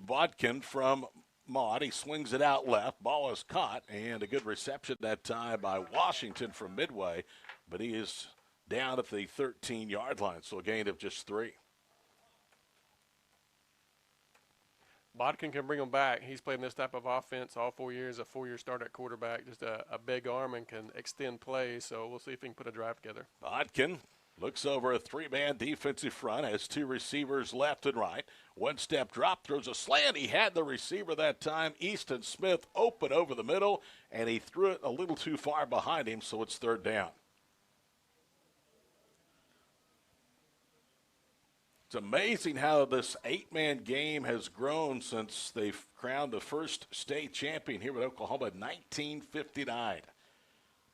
Bodkin from Maud. He swings it out left. Ball is caught, and a good reception that time by Washington from Midway, but he is down at the 13-yard line, so a gain of just 3. Bodkin can bring him back. He's played in this type of offense all 4 years, a 4-year starter at quarterback, just a big arm and can extend plays, so we'll see if he can put a drive together. Bodkin looks over a 3-man defensive front, has 2 receivers left and right. One-step drop, throws a slant. He had the receiver that time, Easton Smith, open over the middle, and he threw it a little too far behind him, so it's 3rd down. It's amazing how this 8-man game has grown since they've crowned the first state champion here at Oklahoma in 1959.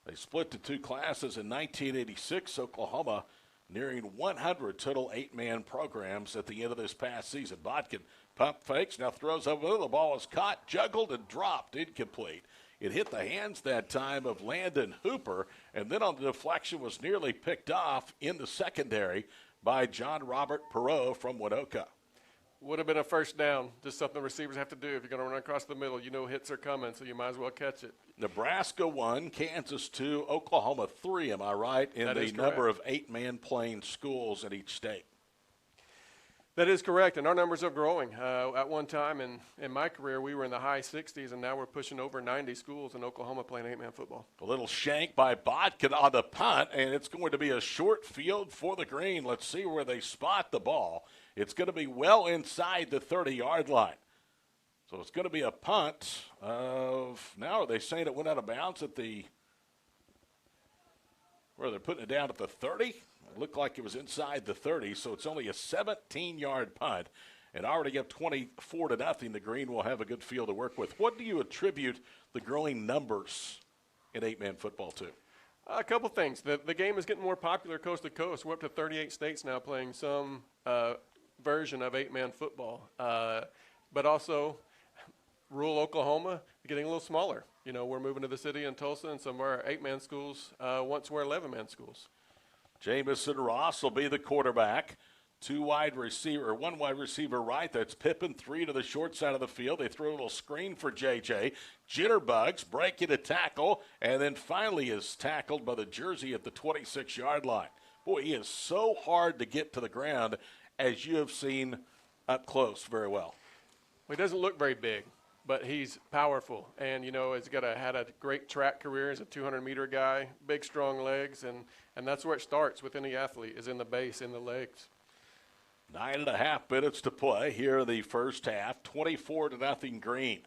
They split to 2 classes in 1986. Oklahoma nearing 100 total 8-man programs at the end of this past season. Bodkin pump fakes, now throws over. The ball is caught, juggled, and dropped, incomplete. It hit the hands that time of Landon Hooper, and then on the deflection was nearly picked off in the secondary by John Robert Perot from Winoka. Would have been a first down, just something the receivers have to do. If you're going to run across the middle, you know hits are coming, so you might as well catch it. Nebraska 1, Kansas 2, Oklahoma 3, am I right, in the number of 8-man playing schools in each state? That is correct, and our numbers are growing. At one time in my career, we were in the high 60s, and now we're pushing over 90 schools in Oklahoma playing 8-man football. A little shank by Bodkin on the punt, and it's going to be a short field for the Green. Let's see where they spot the ball. It's going to be well inside the 30-yard line. So it's going to be a punt of, now are they saying it went out of bounds at the, where they're putting it down at the 30? It looked like it was inside the 30, so it's only a 17-yard punt. And already up 24-0, the Green will have a good field to work with. What do you attribute the growing numbers in 8-man football to? A couple things. The game is getting more popular coast to coast. We're up to 38 states now playing some version of 8-man football. But also, rural Oklahoma getting a little smaller. You know, we're moving to the city in Tulsa, and some of our 8-man schools once were 11-man schools. Jamison Ross will be the quarterback. 1 wide receiver right. That's Pippin. 3 to the short side of the field. They throw a little screen for JJ. Jitterbugs breaking a tackle, and then finally is tackled by the jersey at the 26-yard line. Boy, he is so hard to get to the ground, as you have seen up close very well. Well, he doesn't look very big, but he's powerful. And, you know, he's had a great track career as a 200-meter guy, big, strong legs, and that's where it starts with any athlete, is in the base, in the legs. 9.5 minutes to play here in the first half. 24-0 Green.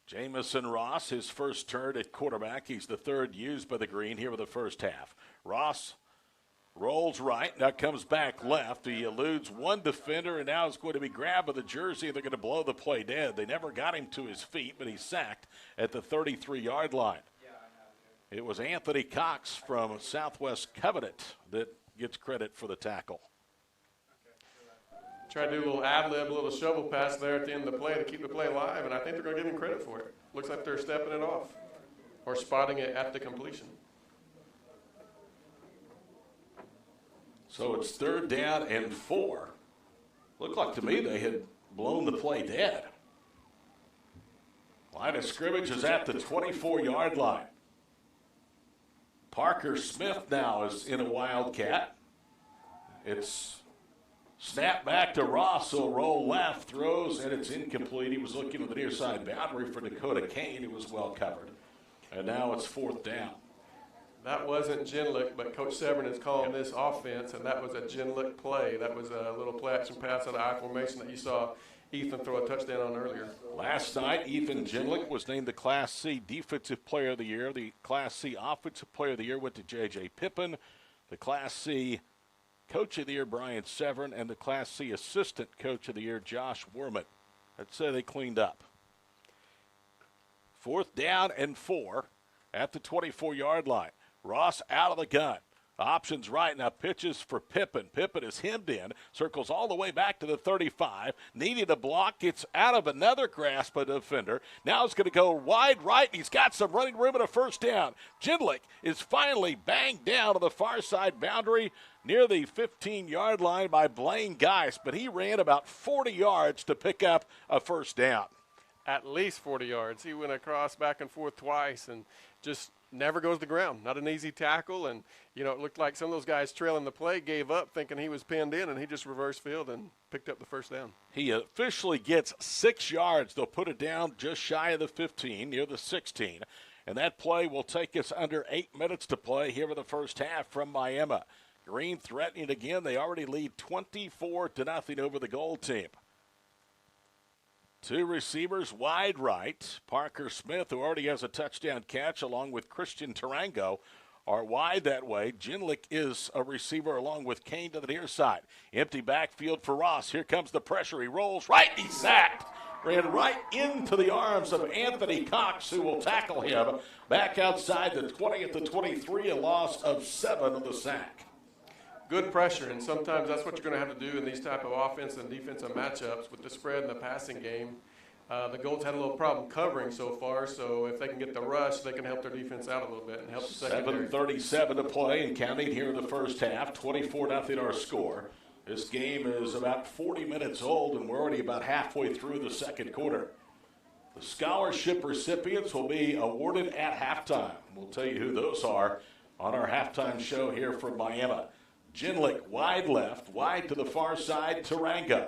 Jamison Ross, his first turn at quarterback. He's the 3rd used by the Green here in the first half. Ross rolls right, now comes back left. He eludes one defender, and now is going to be grabbed by the jersey. They're going to blow the play dead. They never got him to his feet, but he's sacked at the 33-yard line. It was Anthony Cox from Southwest Covenant that gets credit for the tackle. Try to do a little ad-lib, a little shovel pass there at the end of the play to keep the play alive, and I think they're going to give him credit for it. Looks like they're stepping it off or spotting it at the completion. So it's 3rd down and 4. Looked like to me they had blown the play dead. Line of scrimmage is at the 24-yard line. Parker Smith now is in a Wildcat. It's snap back to Ross, so roll left, throws, and it's incomplete. He was looking at the near side boundary for Dakota Kane. It was well covered. And now it's 4th down. That wasn't Genlick, but Coach Severn is calling this offense, and that was a Genlick play. That was a little play action pass out of I formation that you saw Ethan throw a touchdown on earlier. Last night, Ethan Genlick was named the Class C Defensive Player of the Year. The Class C Offensive Player of the Year went to J.J. Pippin. The Class C Coach of the Year, Brian Severn, and the Class C Assistant Coach of the Year, Josh Werman. I'd say they cleaned up. 4th down and 4 at the 24-yard line. Ross out of the gun. Options right, now pitches for Pippen. Pippen is hemmed in, circles all the way back to the 35, needing a block, gets out of another grasp of the defender. Now it's going to go wide right, and he's got some running room and a first down. Jindlik is finally banged down to the far side boundary near the 15-yard line by Blaine Geist, but he ran about 40 yards to pick up a first down. At least 40 yards. He went across back and forth twice and just never goes to the ground. Not an easy tackle, and, you know, it looked like some of those guys trailing the play gave up thinking he was pinned in, and he just reversed field and picked up the first down. He officially gets 6 yards. They'll put it down just shy of the 15, near the 16. And that play will take us under 8 minutes to play here in the first half from Miami. Green threatening again. They already lead 24-0 over the Gold team. Two receivers wide right. Parker Smith, who already has a touchdown catch, along with Christian Tarango, are wide that way. Jindlik is a receiver along with Kane to the near side. Empty backfield for Ross. Here comes the pressure. He rolls right. He's sacked. Ran right into the arms of Anthony Cox, who will tackle him back outside the 20 at the 23, a loss of 7 of the sack. Good pressure, and sometimes that's what you're going to have to do in these type of offense and defensive matchups with the spread and the passing game. The Golds had a little problem covering so far, so if they can get the rush, they can help their defense out a little bit and help the secondary. 7:37 to play and counting here in the first half. 24-0 our score. This game is about 40 minutes old, and we're already about halfway through the second quarter. The scholarship recipients will be awarded at halftime. We'll tell you who those are on our halftime show here from Miami. Jindlik wide left, wide to the far side, Tarango.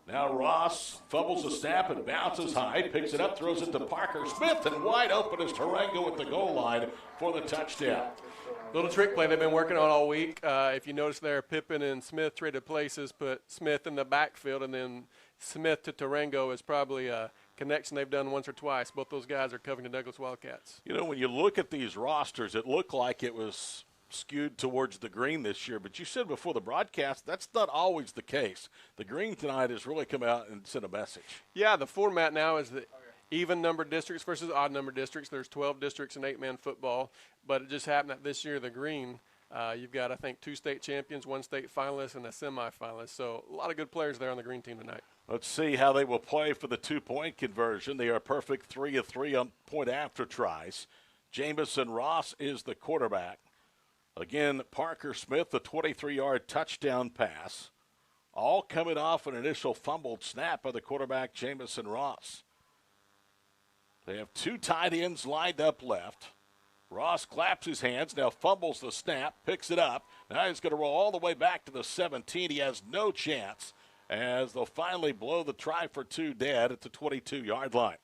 Now Ross fumbles the snap and bounces high, picks it up, throws it to Parker Smith, and wide open is Tarango at the goal line for the touchdown. Little trick play they've been working on all week. If you notice there, Pippen and Smith traded places, put Smith in the backfield, and then Smith to Tarango is probably a connection they've done once or twice. Both those guys are covering the Douglas Wildcats. You know, when you look at these rosters, it looked like it was skewed towards the green this year, but you said before the broadcast that's not always the case. The green tonight has really come out and sent a message. Yeah, the format now is the even numbered districts versus odd numbered districts. There's 12 districts in 8-man football, but it just happened that this year the green, you've got, I think, 2 state champions, 1 state finalist, and a semifinalist. So a lot of good players there on the green team tonight. Let's see how they will play for the 2-point conversion. They are perfect 3 of 3 on point after tries. Jamison Ross is the quarterback. Again, Parker Smith, the 23-yard touchdown pass, all coming off an initial fumbled snap by the quarterback, Jamison Ross. They have 2 tight ends lined up left. Ross claps his hands, now fumbles the snap, picks it up. Now he's going to roll all the way back to the 17. He has no chance as they'll finally blow the try for 2 dead at the 22-yard line.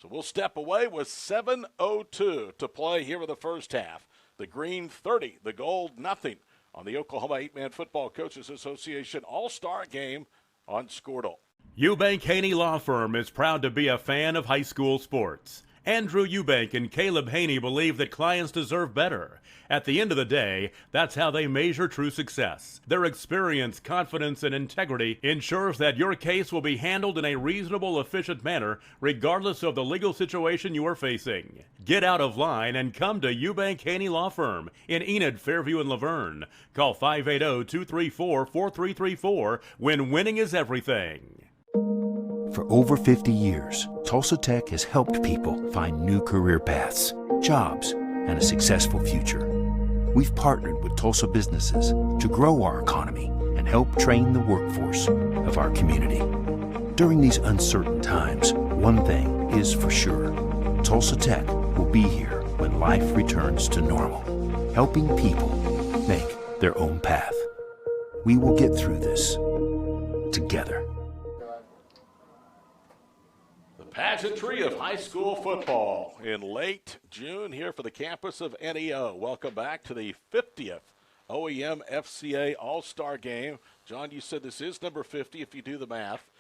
So we'll step away with 7:02 to play here in the first half. The green 30, the gold nothing on the Oklahoma 8-Man Football Coaches Association All-Star Game on Squirtle. Eubank Haney Law Firm is proud to be a fan of high school sports. Andrew Eubank and Caleb Haney believe that clients deserve better. At the end of the day, that's how they measure true success. Their experience, confidence, and integrity ensures that your case will be handled in a reasonable, efficient manner, regardless of the legal situation you are facing. Get out of line and come to Eubank Haney Law Firm in Enid, Fairview, and Laverne. Call 580-234-4334 when winning is everything. For over 50 years, Tulsa Tech has helped people find new career paths, jobs, and a successful future. We've partnered with Tulsa businesses to grow our economy and help train the workforce of our community. During these uncertain times, one thing is for sure. Tulsa Tech will be here when life returns to normal, helping people make their own path. We will get through this together. Pageantry of high school football in late June here for the campus of NEO. Welcome back to the 50th OEM FCA All-Star Game. John, you said this is number 50 if you do the math,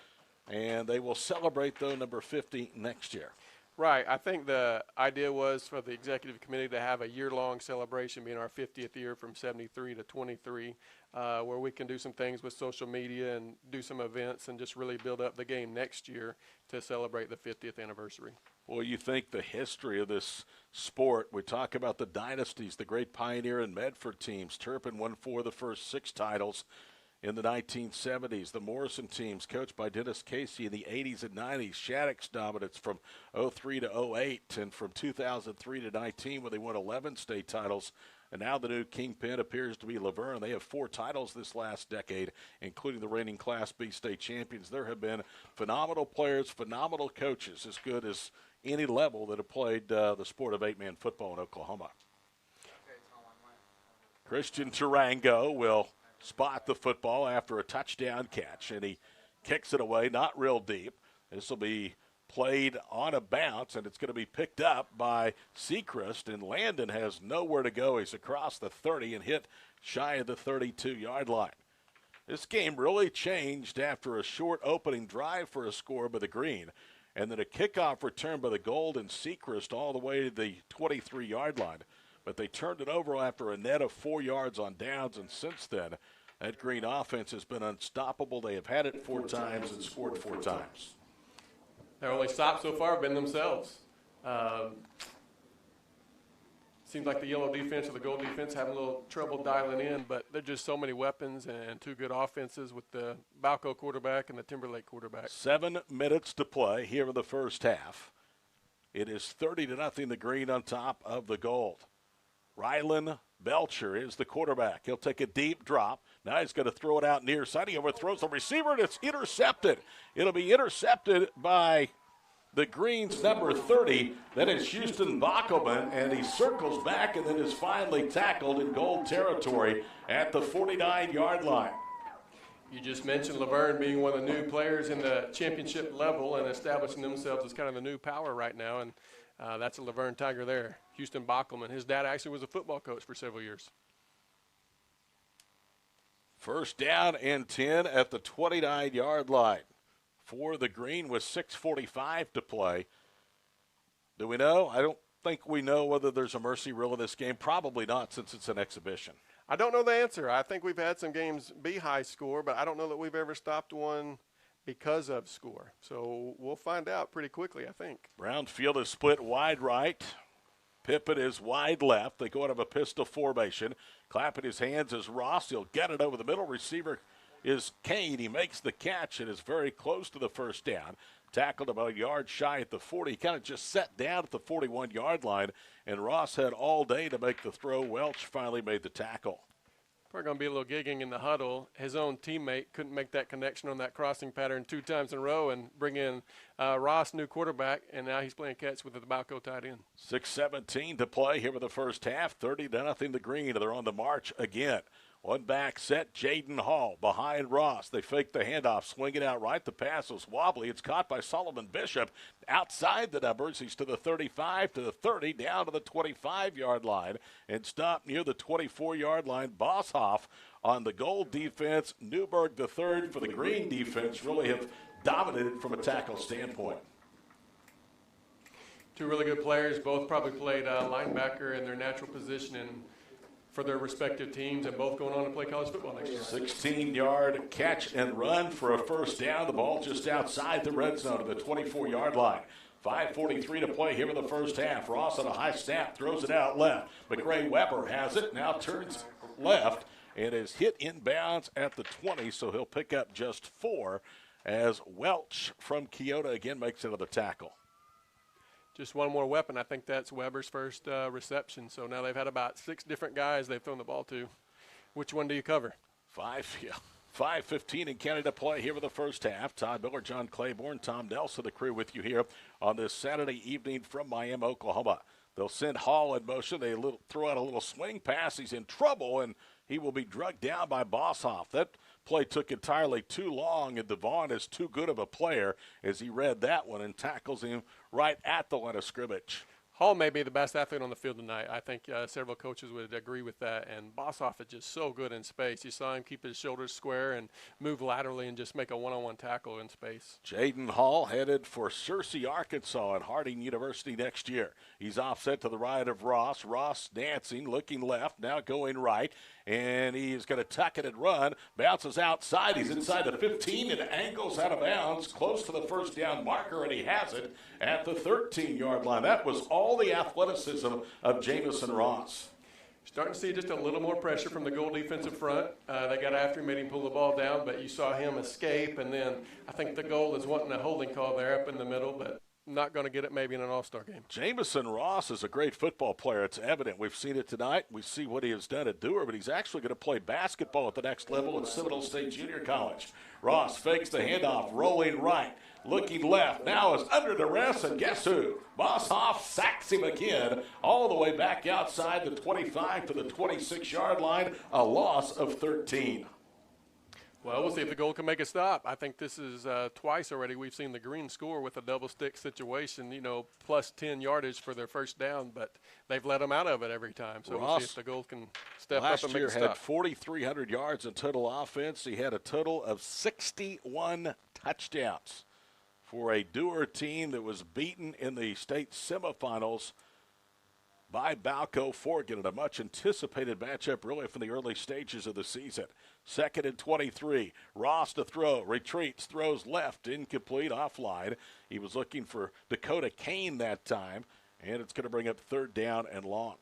and they will celebrate, though, number 50 next year. Right. I think the idea was for the executive committee to have a year-long celebration, being our 50th year from 73 to 23, where we can do some things with social media and do some events and just really build up the game next year to celebrate the 50th anniversary. Well, you think the history of this sport, we talk about the dynasties, the great Pioneer and Medford teams. Turpin won 4 of the first 6 titles in the 1970s. The Morrison teams, coached by Dennis Casey in the 80s and 90s. Shattuck's dominance from 03 to 08 and from 2003 to 19 when they won 11 state titles. And now the new kingpin appears to be Laverne. They have 4 titles this last decade, including the reigning Class B state champions. There have been phenomenal players, phenomenal coaches, as good as any level that have played the sport of 8-man football in Oklahoma. Christian Tarango will spot the football after a touchdown catch, and he kicks it away, not real deep. This will be played on a bounce, and it's going to be picked up by Sechrist, and Landon has nowhere to go. He's across the 30 and hit shy of the 32-yard line. This game really changed after a short opening drive for a score by the Green, and then a kickoff return by the Gold and Sechrist all the way to the 23-yard line. But they turned it over after a net of 4 yards on downs, and since then, that Green offense has been unstoppable. They have had it 4 times and scored 4 times. Their only stops so far have been themselves. Seems like the yellow defense or the gold defense having a little trouble dialing in, but there's just so many weapons and 2 good offenses with the Balco quarterback and the Timberlake quarterback. 7 minutes to play here in the first half. It is 30-0, the Green on top of the Gold. Rylan Belcher is the quarterback. He'll take a deep drop. Now he's going to throw it out near side. He overthrows the receiver, and it's intercepted. It'll be intercepted by the Green's number 30. That is Houston Bockelman, and he circles back and then is finally tackled in Gold territory at the 49-yard line. You just mentioned Laverne being one of the new players in the championship level and establishing themselves as kind of the new power right now, and that's a Laverne Tiger there. Houston Bockelman. His dad actually was a football coach for several years. First down and 10 at the 29-yard line for the Green with 6:45 to play. Do we know? I don't think we know whether there's a mercy rule in this game. Probably not, since it's an exhibition. I don't know the answer. I think we've had some games be high score, but I don't know that we've ever stopped one because of score. So we'll find out pretty quickly, I think. Brown field is split wide right. Pippin is wide left. They go out of a pistol formation. Clapping his hands is Ross. He'll get it over the middle. Receiver is Kane. He makes the catch and is very close to the first down. Tackled about a yard shy at the 40. He kind of just sat down at the 41-yard line, and Ross had all day to make the throw. Welch finally made the tackle. Probably going to be a little gigging in the huddle. His own teammate couldn't make that connection on that crossing pattern 2 times in a row and bring in Ross, new quarterback, and now he's playing catch with the Balco tight end. 6:17 to play here with the first half. 30-0 the Green. They're on the march again. One back set, Jaden Hall behind Ross. They fake the handoff, swing it out right. The pass was wobbly. It's caught by Solomon Bishop. Outside the numbers, he's to the 35, to the 30, down to the 25-yard line, and stopped near the 24-yard line. Boshoff on the Gold defense. Newberg the third for the Green defense really have dominated from a tackle standpoint. 2 really good players, both probably played linebacker in their natural position and for their respective teams, and both going on to play college football next year. 16-yard catch and run for a first down. The ball just outside the red zone to the 24-yard line. 5:43 to play here in the first half. Ross on a high snap, throws it out left. McRae Weber has it, now turns left, and is hit inbounds at the 20, so he'll pick up just 4 as Welch from Keota again makes another tackle. Just one more weapon. I think that's Weber's first reception. So now they've had about 6 different guys they've thrown the ball to. Which one do you cover? 5:15 in Canada play here with the first half. Todd Miller, John Claiborne, Tom Nelson, the crew with you here on this Saturday evening from Miami, Oklahoma. They'll send Hall in motion. They throw out a little swing pass. He's in trouble, and he will be drugged down by Boshoff. That play took entirely too long, and Devon is too good of a player as he read that one and tackles him right at the line of scrimmage. Hall may be the best athlete on the field tonight. I think several coaches would agree with that. And Boshoff is just so good in space. You saw him keep his shoulders square and move laterally and just make a one-on-one tackle in space. Jaden Hall headed for Searcy, Arkansas at Harding University next year. He's offset to the right of Ross. Ross dancing, looking left, now going right. and he's going to tuck it and run. Bounces outside. He's inside the 15 and angles out of bounds, close to the first down marker, and he has it at the 13-yard line. That was all the athleticism of Jamison Ross. Starting to see just a little more pressure from the goal defensive front. They got after him, made him pull the ball down, but you saw him escape, and then I think the goal is wanting a holding call there up in the middle, but not going to get it maybe in an all-star game. Jamison Ross is a great football player. It's evident. We've seen it tonight. We see what he has done at Dewar, but he's actually going to play basketball at the next level at Seminole State Junior College. Ross fakes the handoff, rolling right, looking left. Now is under duress, and guess who? Boshoff sacks him again all the way back outside the 25 to the 26-yard line, a loss of 13. Well, we'll see if the goal can make a stop. I think this is twice already we've seen the Green score with a double stick situation, plus 10 yardage for their first down, but they've let them out of it every time. So we'll see if the goal can step up and make a last year stop. had 4,300 yards in total offense. He had a total of 61 touchdowns for a Dewar team that was beaten in the state semifinals by Balco Forgan in a much-anticipated matchup really from the early stages of the season. 2nd and 23. Ross to throw. Retreats. Throws left. Incomplete. Offline. He was looking for Dakota Kane that time, and it's going to bring up 3rd down and long.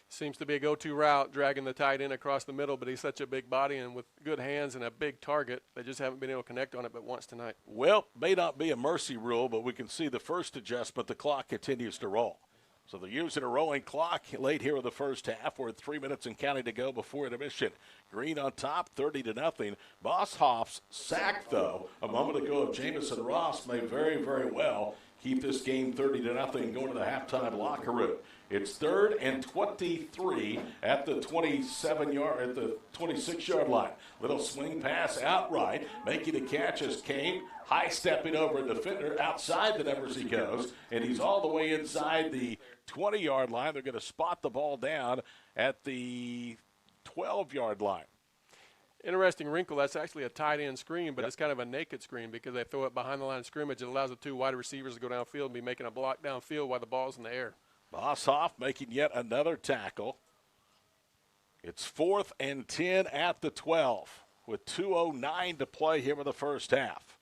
Seems to be a go-to route, dragging the tight end across the middle, but he's such a big body and with good hands and a big target. They just haven't been able to connect on it but once tonight. Well, may not be a mercy rule, but we can see the first adjustment. The clock continues to roll. So they're using a rolling clock late here in the first half. We're at 3 minutes and counting to go before intermission. Green on top, 30-0. Boshoff's sack, though, a moment ago of Jamison Ross may very, very well keep this game 30-0 going to the halftime locker room. It's 3rd and 23 at the 26-yard line. Little swing pass outright, making the catch as Kane high-stepping over a defender outside the numbers he goes, and he's all the way inside the 20-yard line. They're going to spot the ball down at the 12-yard line. Interesting wrinkle. That's actually a tight end screen, but it's kind of a naked screen because they throw it behind the line of scrimmage. It allows the 2 wide receivers to go downfield and be making a block downfield while the ball's in the air. Boshoff making yet another tackle. It's 4th and 10 at the 12 with 2:09 to play here in the first half.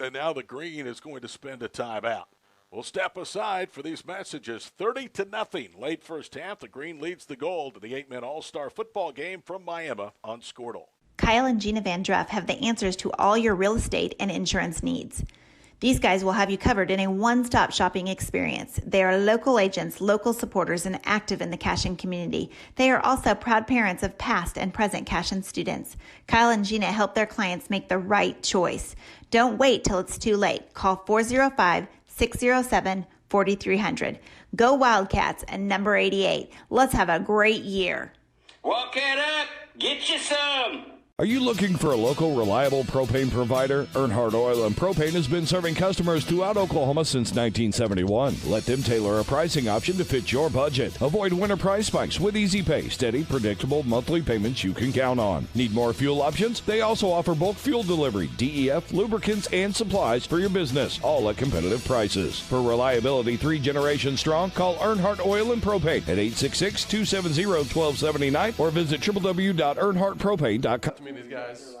And now the Green is going to spend a timeout. We'll step aside for these messages. 30-0 late first half. The Green leads the goal to the 8-man All-Star football game from Miami on Squirtle. Kyle and Gina Van Druff have the answers to all your real estate and insurance needs. These guys will have you covered in a one-stop shopping experience. They are local agents, local supporters, and active in the Cashin community. They are also proud parents of past and present Cashin students. Kyle and Gina help their clients make the right choice. Don't wait till it's too late. Call 405-607-4300. Go Wildcats and number 88. Let's have a great year. Walk it up. Get you some. Are you looking for a local, reliable propane provider? Earnhardt Oil and Propane has been serving customers throughout Oklahoma since 1971. Let them tailor a pricing option to fit your budget. Avoid winter price spikes with easy pay, steady, predictable monthly payments you can count on. Need more fuel options? They also offer bulk fuel delivery, DEF, lubricants, and supplies for your business, all at competitive prices. For reliability 3 generations strong, call Earnhardt Oil and Propane at 866-270-1279 or visit www.earnhardtpropane.com. These guys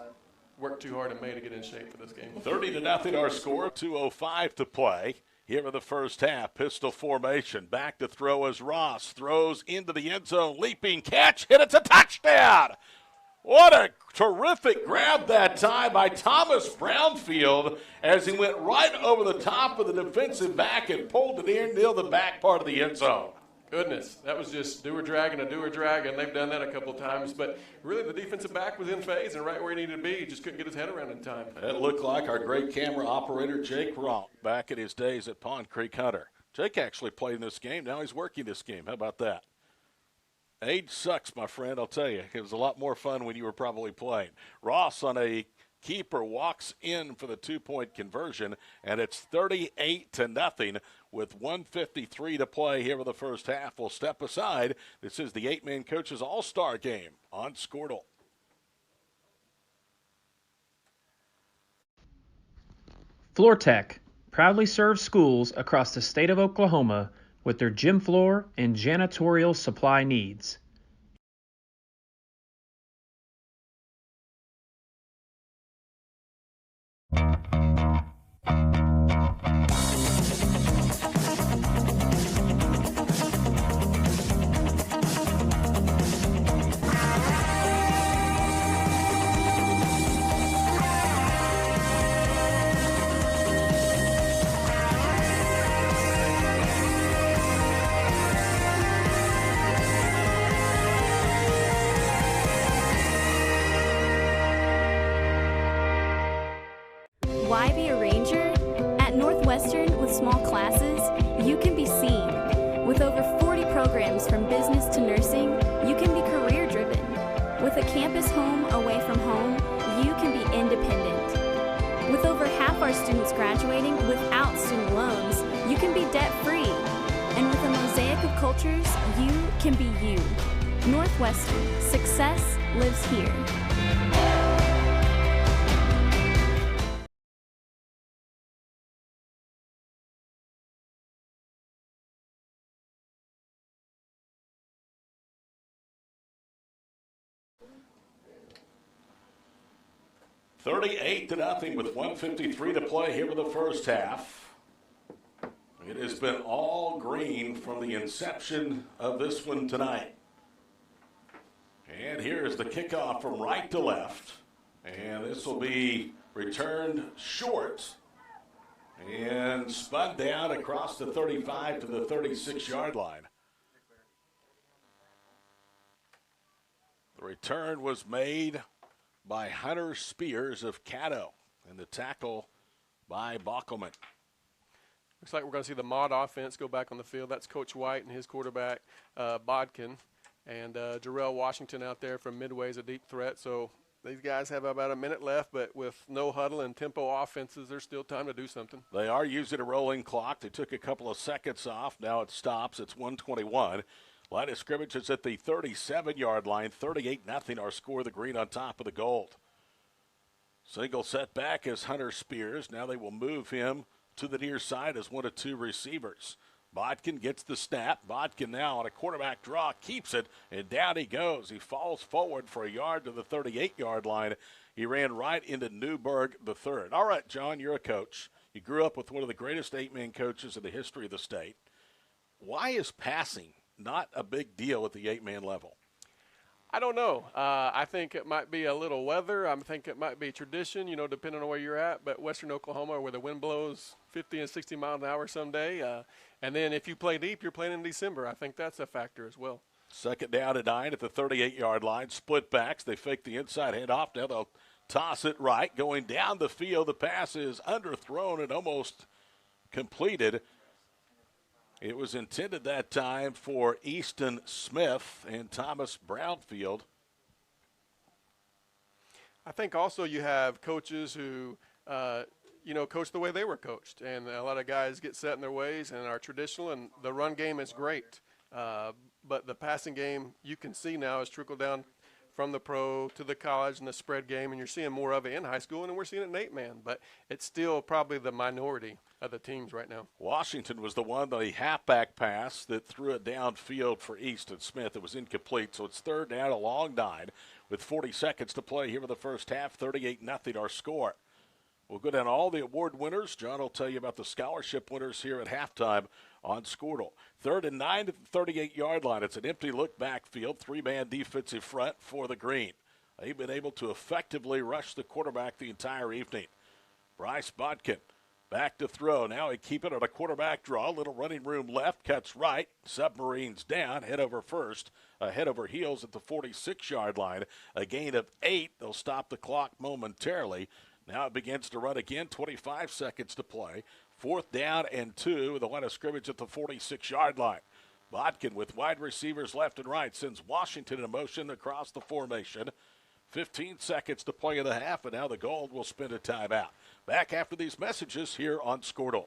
worked too hard in May to get in shape for this game. 30-0 our score, 2:05 to play. Here in the first half, pistol formation. Back to throw as Ross throws into the end zone. Leaping catch, hit, it's a touchdown. What a terrific grab that time by Thomas Brownfield as he went right over the top of the defensive back and pulled it in near the back part of the end zone. Goodness, that was just do or drag and a do or drag, and they've done that a couple of times. But really, the defensive back was in phase and right where he needed to be. He just couldn't get his head around in time. It looked like our great camera operator, Jake Ronk, back in his days at Pond Creek Hunter. Jake actually played in this game. Now he's working this game. How about that? Age sucks, my friend, I'll tell you. It was a lot more fun when you were probably playing. Ross on a keeper walks in for the 2-point conversion, and it's 38-0 with 1:53 to play here in the first half. We'll step aside. This is the 8-man Coaches All-Star Game on Squirtle. FloorTech proudly serves schools across the state of Oklahoma with their gym floor and janitorial supply needs. Why be a ranger? At Northwestern, with small classes, you can be seen. With over 40 programs from business to nursing, you can be career driven. With a campus home away from home, you can be independent. With over half our students graduating without student loans, you can be debt free. And with a mosaic of cultures, you can be you. Northwestern, success lives here. $38-0 with 1:53 to play here in the first half. It has been all green from the inception of this one tonight. And here is the kickoff from right to left. And this will be returned short and spun down across the 35 to the 36-yard line. The return was made by Hunter Spears of Caddo, and the tackle by Bockelman. Looks like we're going to see the mod offense go back on the field. That's Coach White and his quarterback, Bodkin, and Jarrell Washington out there from Midway is a deep threat. So these guys have about a minute left, but with no huddle and tempo offenses, there's still time to do something. They are using a rolling clock. They took a couple of seconds off. Now it stops. It's 1:21. Line of scrimmage is at the 37-yard line. 38-0 our score. The green on top of the gold. Single setback is Hunter Spears. Now they will move him to the near side as one of two receivers. Bodkin gets the snap. Bodkin now on a quarterback draw, keeps it, and down he goes. He falls forward for a yard to the 38-yard line. He ran right into Newberg III. All right, John, you're a coach. You grew up with one of the greatest eight-man coaches in the history of the state. Why is passing not a big deal at the eight-man level? I don't know. I think it might be a little weather. I think it might be tradition, depending on where you're at. But Western Oklahoma, where the wind blows 50 and 60 miles an hour someday. And then if you play deep, you're playing in December. I think that's a factor as well. Second down and 9 at the 38-yard line. Split backs. They fake the inside handoff. Now they'll toss it right. Going down the field, the pass is underthrown and almost completed. It was intended that time for Easton Smith and Thomas Brownfield. I think also you have coaches who, coach the way they were coached. And a lot of guys get set in their ways and are traditional, and the run game is great. But the passing game, you can see now, is trickled down from the pro to the college and the spread game, and you're seeing more of it in high school, and we're seeing it in eight-man. But it's still probably the minority of the teams right now. Washington was the one, the halfback pass that threw it downfield for Easton Smith. It was incomplete, so it's third down, a long 9 with 40 seconds to play here in the first half. 38-0 our score. We'll go down all the award winners. John will tell you about the scholarship winners here at halftime on Squirtle. 3rd and 9 at the 38-yard line. It's an empty look backfield, 3-man defensive front for the Green. They've been able to effectively rush the quarterback the entire evening. Bryce Bodkin back to throw. Now he keep it on a quarterback draw. Little running room left, cuts right. Submarines down, head over first. Head over heels at the 46-yard line. A gain of 8. They'll stop the clock momentarily. Now it begins to run again, 25 seconds to play. 4th down and 2 with the line of scrimmage at the 46-yard line. Bodkin with wide receivers left and right sends Washington in motion across the formation. 15 seconds to play in the half, and now the Gold will spin a timeout. Back after these messages here on Squirtle.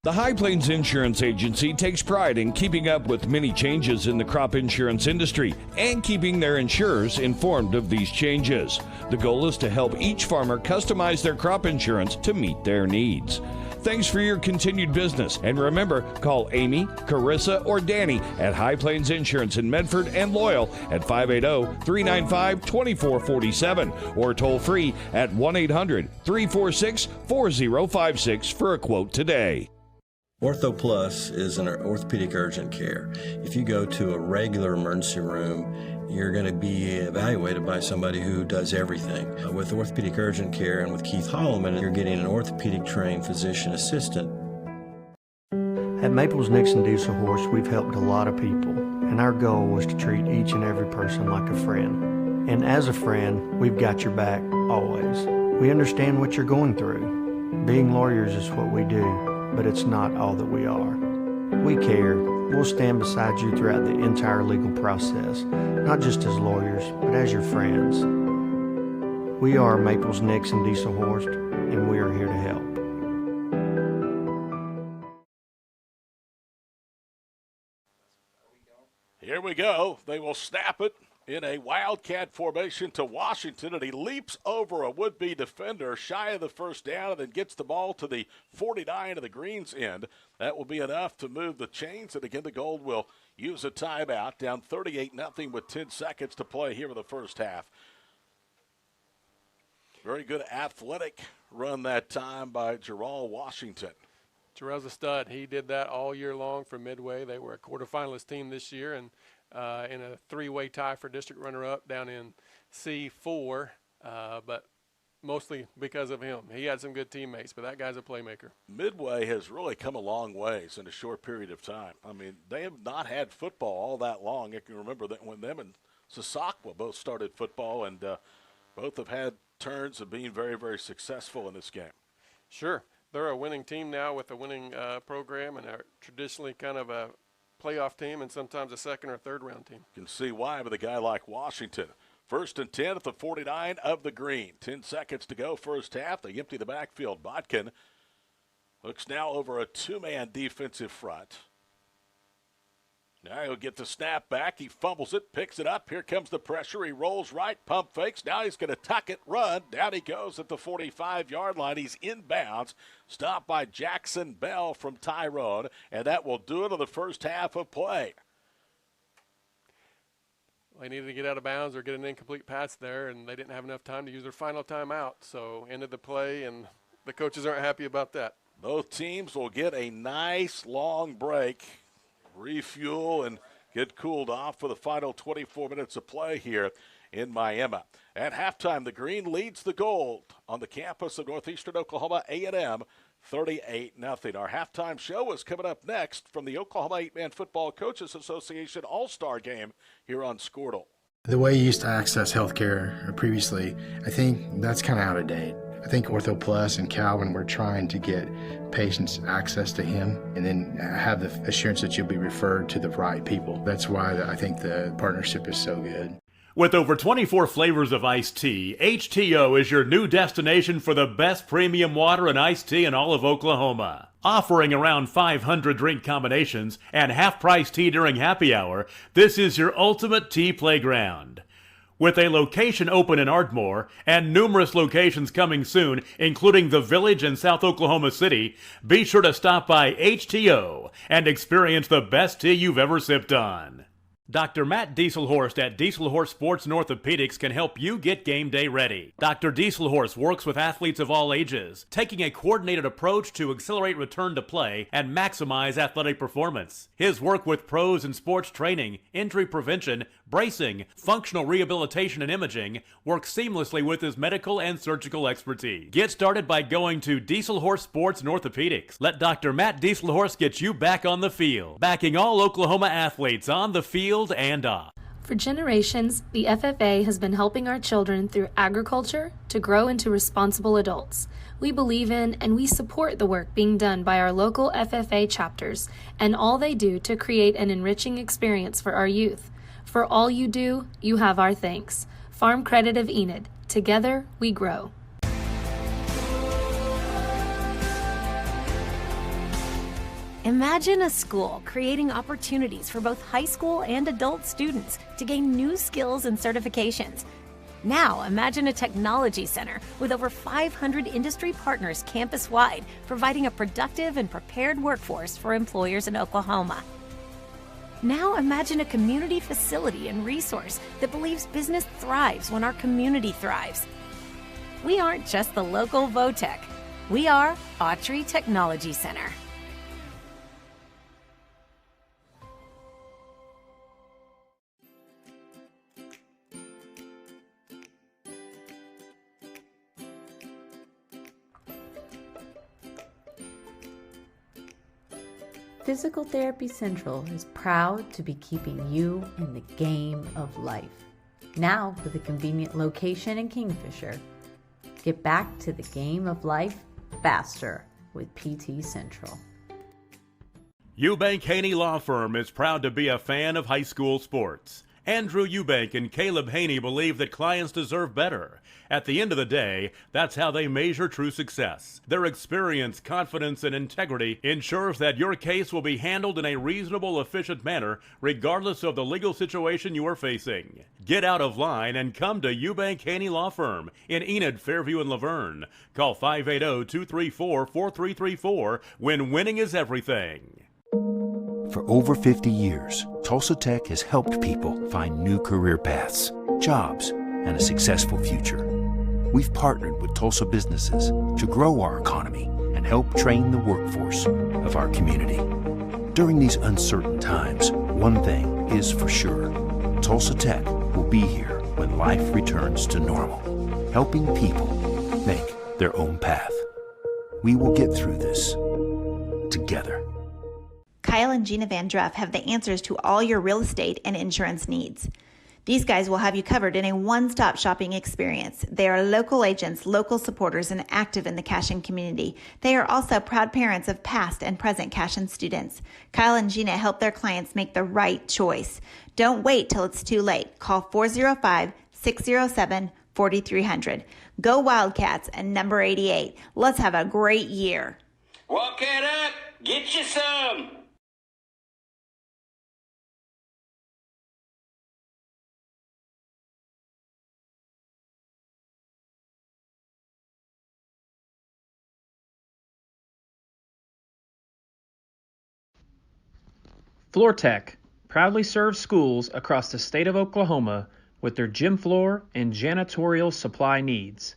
The High Plains Insurance Agency takes pride in keeping up with many changes in the crop insurance industry and keeping their insurers informed of these changes. The goal is to help each farmer customize their crop insurance to meet their needs. Thanks for your continued business. And remember, call Amy, Carissa, or Danny at High Plains Insurance in Medford and Loyal at 580-395-2447 or toll free at 1-800-346-4056 for a quote today. Ortho Plus is an orthopedic urgent care. If you go to a regular emergency room, you're going to be evaluated by somebody who does everything. With orthopedic urgent care and with Keith Holloman, you're getting an orthopedic trained physician assistant. At Maples Nixon Diesel Horse, we've helped a lot of people, and our goal was to treat each and every person like a friend. And as a friend, we've got your back always. We understand what you're going through. Being lawyers is what we do, but it's not all that we are. We care. We'll stand beside you throughout the entire legal process, not just as lawyers, but as your friends. We are Maples Nixon Diesel Horse, and we are here to help. Here we go. They will snap it in a wildcat formation to Washington, and he leaps over a would-be defender shy of the first down and then gets the ball to the 49 of the Greens end. That will be enough to move the chains, and again the Gold will use a timeout, down 38-0 with 10 seconds to play here in the first half. Very good athletic run that time by Jarrell Washington. Jarrell's a stud. He did that all year long for Midway. They were a quarterfinalist team this year, and in a three-way tie for district runner-up down in C4, but mostly because of him. He had some good teammates, but that guy's a playmaker. Midway has really come a long ways in a short period of time. I mean, they have not had football all that long. I can remember that when them and Sasakwa both started football, and both have had turns of being very, very successful in this game. Sure. They're a winning team now with a winning program, and are traditionally kind of a playoff team and sometimes a second or third round team. You can see why with a guy like Washington. 1st and 10 at the 49 of the Green. 10 seconds to go first half. They empty the backfield. Botkin looks now over a two-man defensive front. Now he'll get the snap back. He fumbles it, picks it up. Here comes the pressure. He rolls right, pump fakes. Now he's going to tuck it, run. Down he goes at the 45-yard line. He's inbounds. Stopped by Jackson Bell from Tyrone, and that will do it in the first half of play. They needed to get out of bounds or get an incomplete pass there, and they didn't have enough time to use their final timeout. So ended the play, and the coaches aren't happy about that. Both teams will get a nice long break, refuel, and get cooled off for the final 24 minutes of play here in Miami. At halftime, the Green leads the Gold on the campus of Northeastern Oklahoma A&M, 38-0. Our halftime show is coming up next from the Oklahoma 8-Man Football Coaches Association All-Star Game here on Squirtle. The way you used to access healthcare previously, I think that's kind of out of date. I think Ortho Plus and Calvin were trying to get patients access to him and then have the assurance that you'll be referred to the right people. That's why I think the partnership is so good. With over 24 flavors of iced tea, HTO is your new destination for the best premium water and iced tea in all of Oklahoma. Offering around 500 drink combinations and half-price tea during happy hour, this is your ultimate tea playground. With a location open in Ardmore and numerous locations coming soon, including the Village in South Oklahoma City, be sure to stop by HTO and experience the best tea you've ever sipped on. Dr. Matt Dieselhorst at Dieselhorst Sports and Orthopedics can help you get game day ready. Dr. Dieselhorst works with athletes of all ages, taking a coordinated approach to accelerate return to play and maximize athletic performance. His work with pros in sports training, injury prevention, bracing, functional rehabilitation, and imaging works seamlessly with his medical and surgical expertise. Get started by going to Dieselhorst Sports and Orthopedics. Let Dr. Matt Dieselhorst get you back on the field, backing all Oklahoma athletes on the field and off. For generations, the FFA has been helping our children through agriculture to grow into responsible adults. We believe in and we support the work being done by our local FFA chapters and all they do to create an enriching experience for our youth. For all you do, you have our thanks. Farm Credit of Enid. Together, we grow. Imagine a school creating opportunities for both high school and adult students to gain new skills and certifications. Now, imagine a technology center with over 500 industry partners campus-wide, providing a productive and prepared workforce for employers in Oklahoma. Now, imagine a community facility and resource that believes business thrives when our community thrives. We aren't just the local Votech. We are Autry Technology Center. Physical Therapy Central is proud to be keeping you in the game of life. Now with a convenient location in Kingfisher. Get back to the game of life faster with PT Central. Eubank Haney Law Firm is proud to be a fan of high school sports. Andrew Eubank and Caleb Haney believe that clients deserve better. At the end of the day, that's how they measure true success. Their experience, confidence, and integrity ensures that your case will be handled in a reasonable, efficient manner, regardless of the legal situation you are facing. Get out of line and come to Eubank Haney Law Firm in Enid, Fairview, and Laverne. Call 580-234-4334 when winning is everything. For over 50 years, Tulsa Tech has helped people find new career paths, jobs, and a successful future. We've partnered with Tulsa businesses to grow our economy and help train the workforce of our community. During these uncertain times, one thing is for sure. Tulsa Tech will be here when life returns to normal, helping people make their own path. We will get through this together. Kyle and Gina Van Druff have the answers to all your real estate and insurance needs. These guys will have you covered in a one-stop shopping experience. They are local agents, local supporters, and active in the Cashion community. They are also proud parents of past and present Cashion students. Kyle and Gina help their clients make the right choice. Don't wait till it's too late. Call 405-607-4300. Go Wildcats and number 88. Let's have a great year. Walk it up, get you some. FloorTech proudly serves schools across the state of Oklahoma with their gym floor and janitorial supply needs.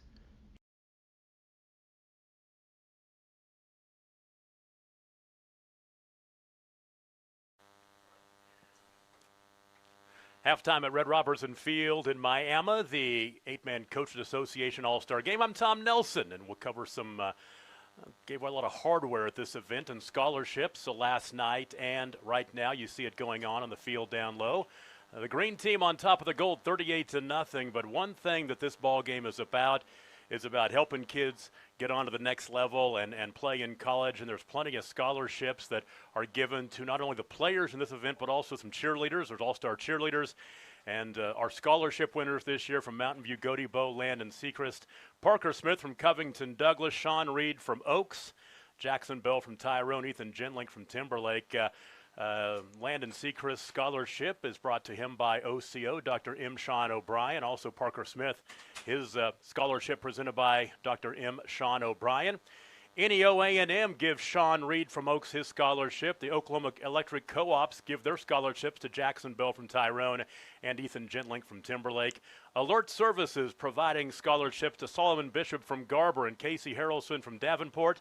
Halftime at Red Robertson Field in Miami, the 8-man Coaches Association All-Star Game. I'm Tom Nelson, and we'll cover some gave away a lot of hardware at this event and scholarships. So last night and right now, you see it going on the field down low. The green team on top of the gold, 38-0. But one thing that this ball game is about helping kids get on to the next level and play in college. And there's plenty of scholarships that are given to not only the players in this event, but also some cheerleaders. There's all-star cheerleaders. And our scholarship winners this year from Mountain View, Gody Bow, Landon Sechrist, Parker Smith from Covington Douglas, Sean Reed from Oaks, Jackson Bell from Tyrone, Ethan Gentlink from Timberlake. Landon Sechrist's scholarship is brought to him by OCO, Dr. M. Sean O'Brien. Also Parker Smith, his scholarship presented by Dr. M. Sean O'Brien. NEO A&M gives Sean Reed from Oaks his scholarship. The Oklahoma Electric Co-ops give their scholarships to Jackson Bell from Tyrone and Ethan Gentlink from Timberlake. Alert Services providing scholarships to Solomon Bishop from Garber and Casey Harrelson from Davenport.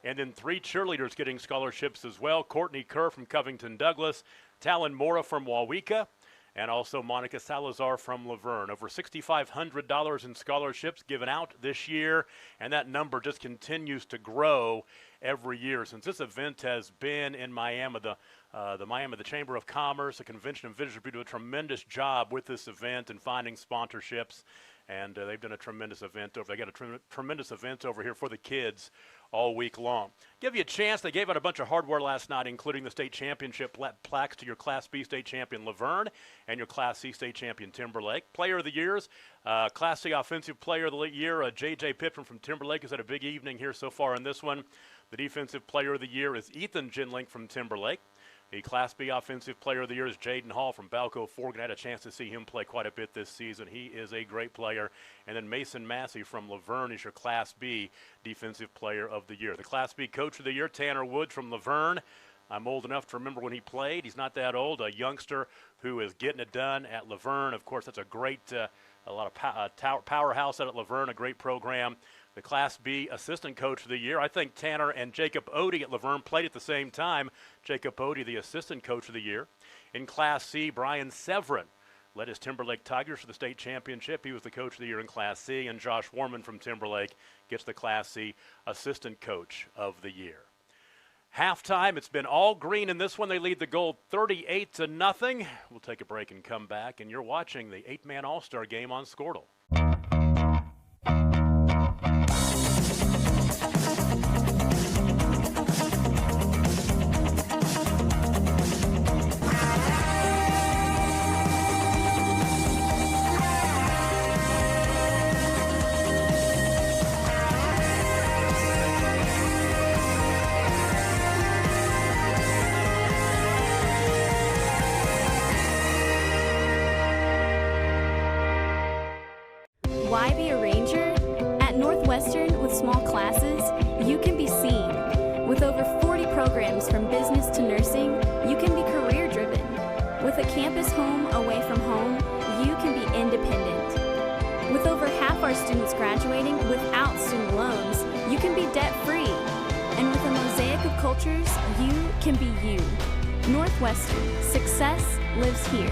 And then 3 cheerleaders getting scholarships as well. Courtney Kerr from Covington Douglas, Talon Mora from Wawika, and also Monica Salazar from Laverne. Over $6,500 in scholarships given out this year, and that number just continues to grow every year. Since this event has been in Miami, the Chamber of Commerce, the Convention and Visitors Bureau, do a tremendous job with this event and finding sponsorships, and they've done a tremendous event over. They got a tremendous event over here for the kids all week long. Give you a chance. They gave out a bunch of hardware last night, including the state championship plaques to your Class B state champion Laverne and your Class C state champion Timberlake. Player of the Years, Class C offensive player of the year, J.J. Pittman from Timberlake has had a big evening here so far in this one. The defensive player of the year is Ethan Ginlink from Timberlake. The Class B Offensive Player of the Year is Jaden Hall from Balco Forgan. I had a chance to see him play quite a bit this season. He is a great player. And then Mason Massey from Laverne is your Class B Defensive Player of the Year. The Class B Coach of the Year, Tanner Woods from Laverne. I'm old enough to remember when he played. He's not that old. A youngster who is getting it done at Laverne. Of course, that's a great, a lot of powerhouse out at Laverne, a great program. The Class B Assistant Coach of the Year, I think Tanner and Jacob Odie at Laverne played at the same time. Jacob Odie, the Assistant Coach of the Year. In Class C, Brian Severin led his Timberlake Tigers to the state championship. He was the Coach of the Year in Class C. And Josh Warman from Timberlake gets the Class C Assistant Coach of the Year. Halftime, it's been all green in this one. They lead the Gold 38-0. We'll take a break and come back, and you're watching the 8-man All-Star Game on Squirtle. Why be a ranger? At Northwestern, with small classes, you can be seen. With over 40 programs from business to nursing, you can be career-driven. With a campus home away from home, you can be independent. With over half our students graduating without student loans, you can be debt-free. And with a mosaic of cultures, you can be you. Northwestern, success lives here.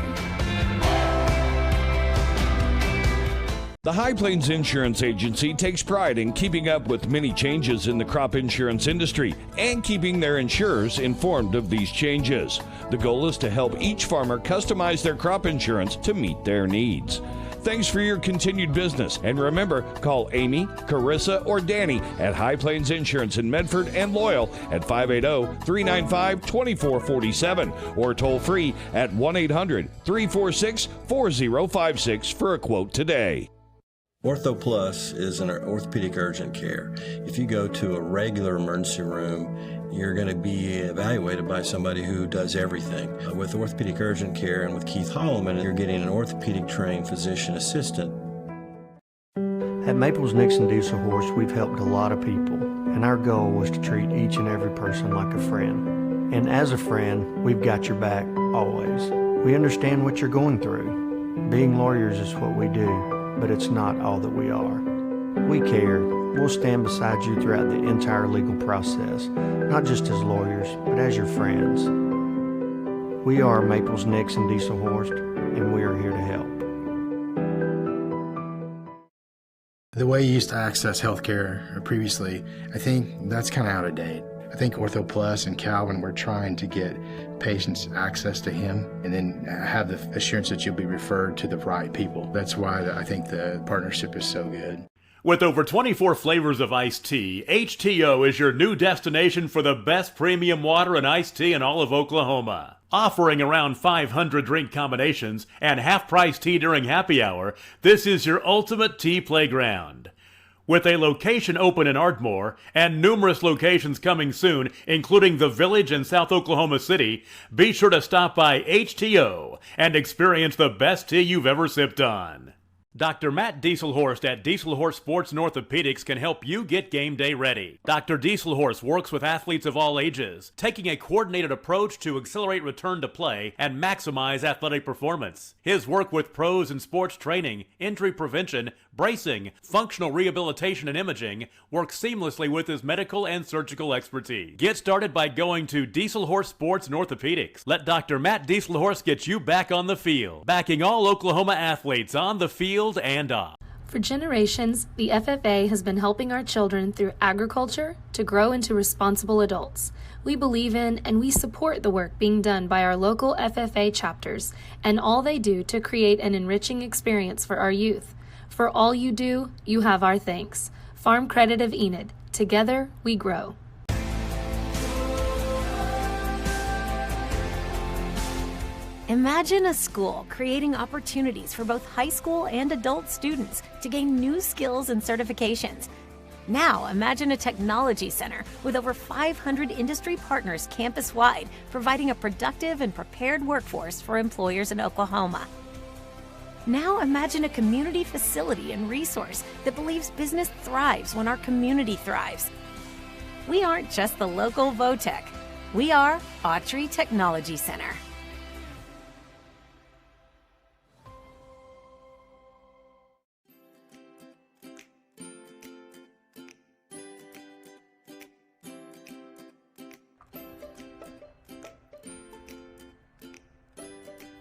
The High Plains Insurance Agency takes pride in keeping up with many changes in the crop insurance industry and keeping their insurers informed of these changes. The goal is to help each farmer customize their crop insurance to meet their needs. Thanks for your continued business. And remember, call Amy, Carissa, or Danny at High Plains Insurance in Medford and Loyal at 580-395-2447 or toll free at 1-800-346-4056 for a quote today. Ortho Plus is an orthopedic urgent care. If you go to a regular emergency room, you're going to be evaluated by somebody who does everything. With orthopedic urgent care and with Keith Holloman, you're getting an orthopedic trained physician assistant. At Maples Nixon Diesel Horse, we've helped a lot of people, and our goal was to treat each and every person like a friend. And as a friend, we've got your back always. We understand what you're going through. Being lawyers is what we do, but it's not all that we are. We care. We'll stand beside you throughout the entire legal process, not just as lawyers, but as your friends. We are Maples Nixon Diesel Horse, and we are here to help. The way you used to access healthcare previously, I think that's kind of out of date. I think Ortho Plus and Calvin were trying to get patients access to him and then have the assurance that you'll be referred to the right people. That's why I think the partnership is so good. With over 24 flavors of iced tea, HTO is your new destination for the best premium water and iced tea in all of Oklahoma. Offering around 500 drink combinations and half-price tea during happy hour, this is your ultimate tea playground. With a location open in Ardmore and numerous locations coming soon, including the Village in South Oklahoma City, be sure to stop by HTO and experience the best tea you've ever sipped on. Dr. Matt Dieselhorst at Dieselhorst Sports and Orthopedics can help you get game day ready. Dr. Dieselhorst works with athletes of all ages, taking a coordinated approach to accelerate return to play and maximize athletic performance. His work with pros in sports training, injury prevention, bracing, functional rehabilitation, and imaging works seamlessly with his medical and surgical expertise. Get started by going to Dieselhorst Sports and Orthopedics. Let Dr. Matt Dieselhorst get you back on the field, backing all Oklahoma athletes on the field and off. For generations, the FFA has been helping our children through agriculture to grow into responsible adults. We believe in and we support the work being done by our local FFA chapters and all they do to create an enriching experience for our youth. For all you do, you have our thanks. Farm Credit of Enid, Together, we grow. Imagine a school creating opportunities for both high school and adult students to gain new skills and certifications. Now, imagine a technology center with over 500 industry partners campus-wide, providing a productive and prepared workforce for employers in Oklahoma. Now, imagine a community facility and resource that believes business thrives when our community thrives. We aren't just the local Votech. We are Autry Technology Center.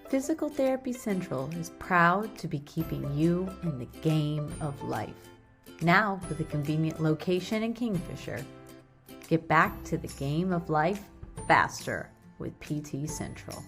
Physical Therapy Central is proud to be keeping you in the game of life. Now with a convenient location in Kingfisher. Get back to the game of life faster with PT Central.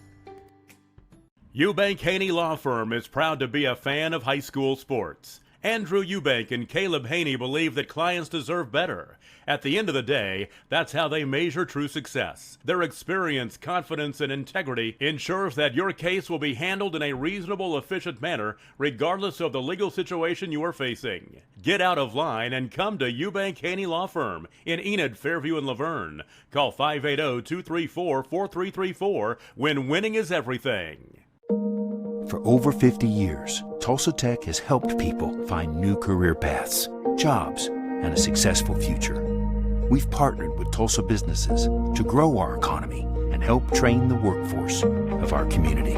Eubank Haney Law Firm is proud to be a fan of high school sports. Andrew Eubank and Caleb Haney believe that clients deserve better. At the end of the day, that's how they measure true success. Their experience, confidence, and integrity ensures that your case will be handled in a reasonable, efficient manner, regardless of the legal situation you are facing. Get out of line and come to Eubank Haney Law Firm in Enid, Fairview, and Laverne. Call 580-234-4334 when winning is everything. For over 50 years, Tulsa Tech has helped people find new career paths, jobs, and a successful future. We've partnered with Tulsa businesses to grow our economy and help train the workforce of our community.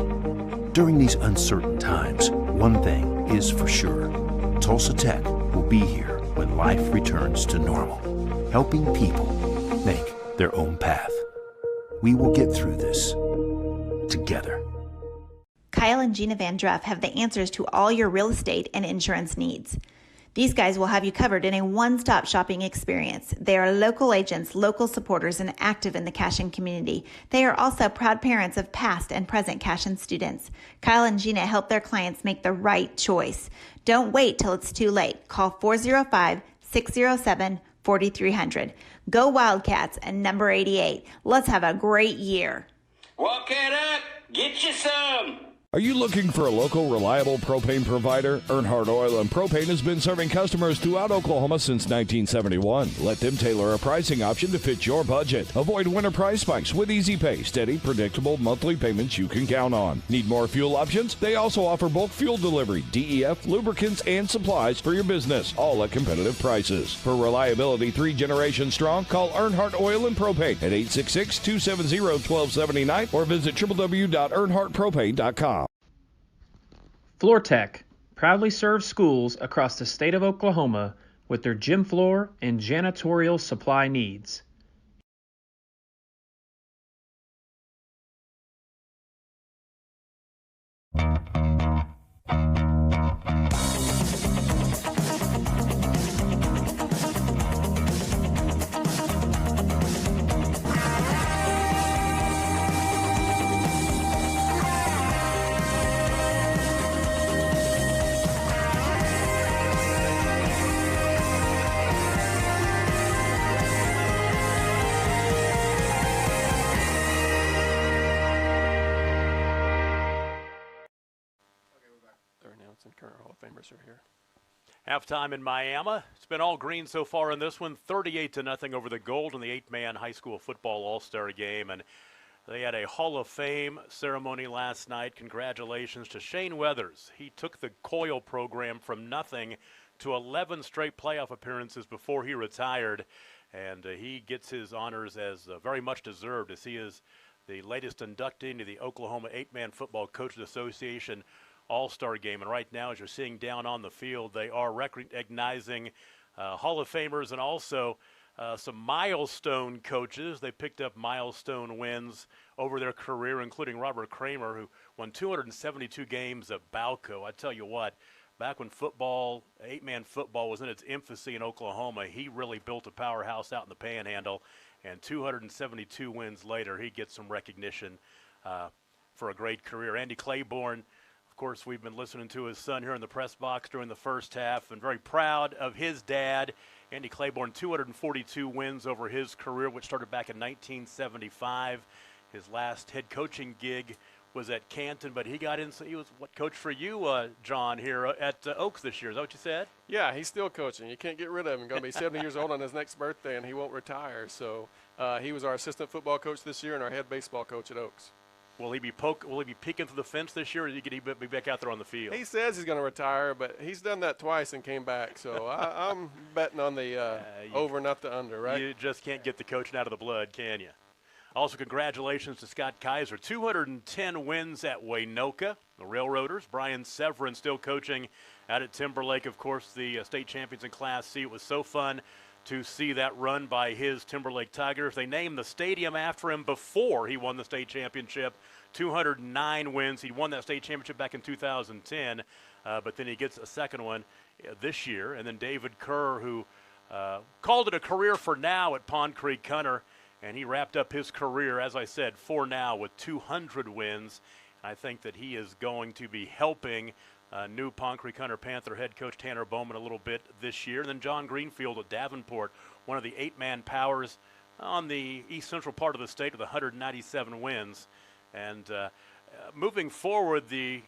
During these uncertain times, one thing is for sure. Tulsa Tech will be here when life returns to normal, helping people make their own path. We will get through this together. Kyle and Gina Van Druff have the answers to all your real estate and insurance needs. These guys will have you covered in a one-stop shopping experience. They are local agents, local supporters, and active in the Cashin community. They are also proud parents of past and present Cashin students. Kyle and Gina help their clients make the right choice. Don't wait till it's too late. Call 405-607-4300. Go Wildcats and number 88. Let's have a great year. Walk it up, get you some. Are you looking for a local, reliable propane provider? Earnhardt Oil and Propane has been serving customers throughout Oklahoma since 1971. Let them tailor a pricing option to fit your budget. Avoid winter price spikes with easy pay, steady, predictable monthly payments you can count on. Need more fuel options? They also offer bulk fuel delivery, DEF, lubricants, and supplies for your business, all at competitive prices. For reliability 3 generations strong, call Earnhardt Oil and Propane at 866-270-1279 or visit www.earnhardtpropane.com. FloorTech proudly serves schools across the state of Oklahoma with their gym floor and janitorial supply needs. And current Hall of Famers are here. Halftime in Miami. It's been all green so far in this one, 38-0 over the Gold in the 8-man high school football all-star game. And they had a Hall of Fame ceremony last night. Congratulations to Shane Weathers. He took the Coyle program from nothing to 11 straight playoff appearances before he retired. And he gets his honors as very much deserved, as he is the latest inductee into the Oklahoma 8-man Football Coaches Association All-Star game. And right now, as you're seeing down on the field, they are recognizing Hall of Famers and also some milestone coaches. They picked up milestone wins over their career, including Robert Kramer, who won 272 games at Balco. I tell you what, back when football, 8-man football was in its infancy in Oklahoma, he really built a powerhouse out in the Panhandle. And 272 wins later, he gets some recognition for a great career. Andy Claiborne, of course, we've been listening to his son here in the press box during the first half, and very proud of his dad Andy Claiborne, 242 wins over his career, which started back in 1975. His last head coaching gig was at Canton, but he got in. So he was what coach for you, John, here at Oaks this year. Is that what you said? Yeah, he's still coaching. You can't get rid of him. He's going to be 70 years old on his next birthday, and he won't retire. So he was our assistant football coach this year and our head baseball coach at Oaks. Will he be peeking through the fence this year, or could he be back out there on the field? He says he's going to retire, but he's done that twice and came back. So I'm betting on the over, not the under, right? You just can't get the coaching out of the blood, can you? Also, congratulations to Scott Kaiser. 210 wins at Waynoka, the Railroaders. Brian Severin still coaching out at Timberlake, of course, the state champions in Class C. It was so fun to see that run by his Timberlake Tigers. They named the stadium after him before he won the state championship. 209 wins. He won that state championship back in 2010, but then he gets a second one this year. And then David Kerr, who called it a career for now at Pond Creek Cunner, and he wrapped up his career, as I said, for now with 200 wins. I think that he is going to be helping new Pond Creek Hunter Panther head coach Tanner Bowman a little bit this year. And then John Greenfield of Davenport, one of the 8-man powers on the east central part of the state with 197 wins. And moving forward, the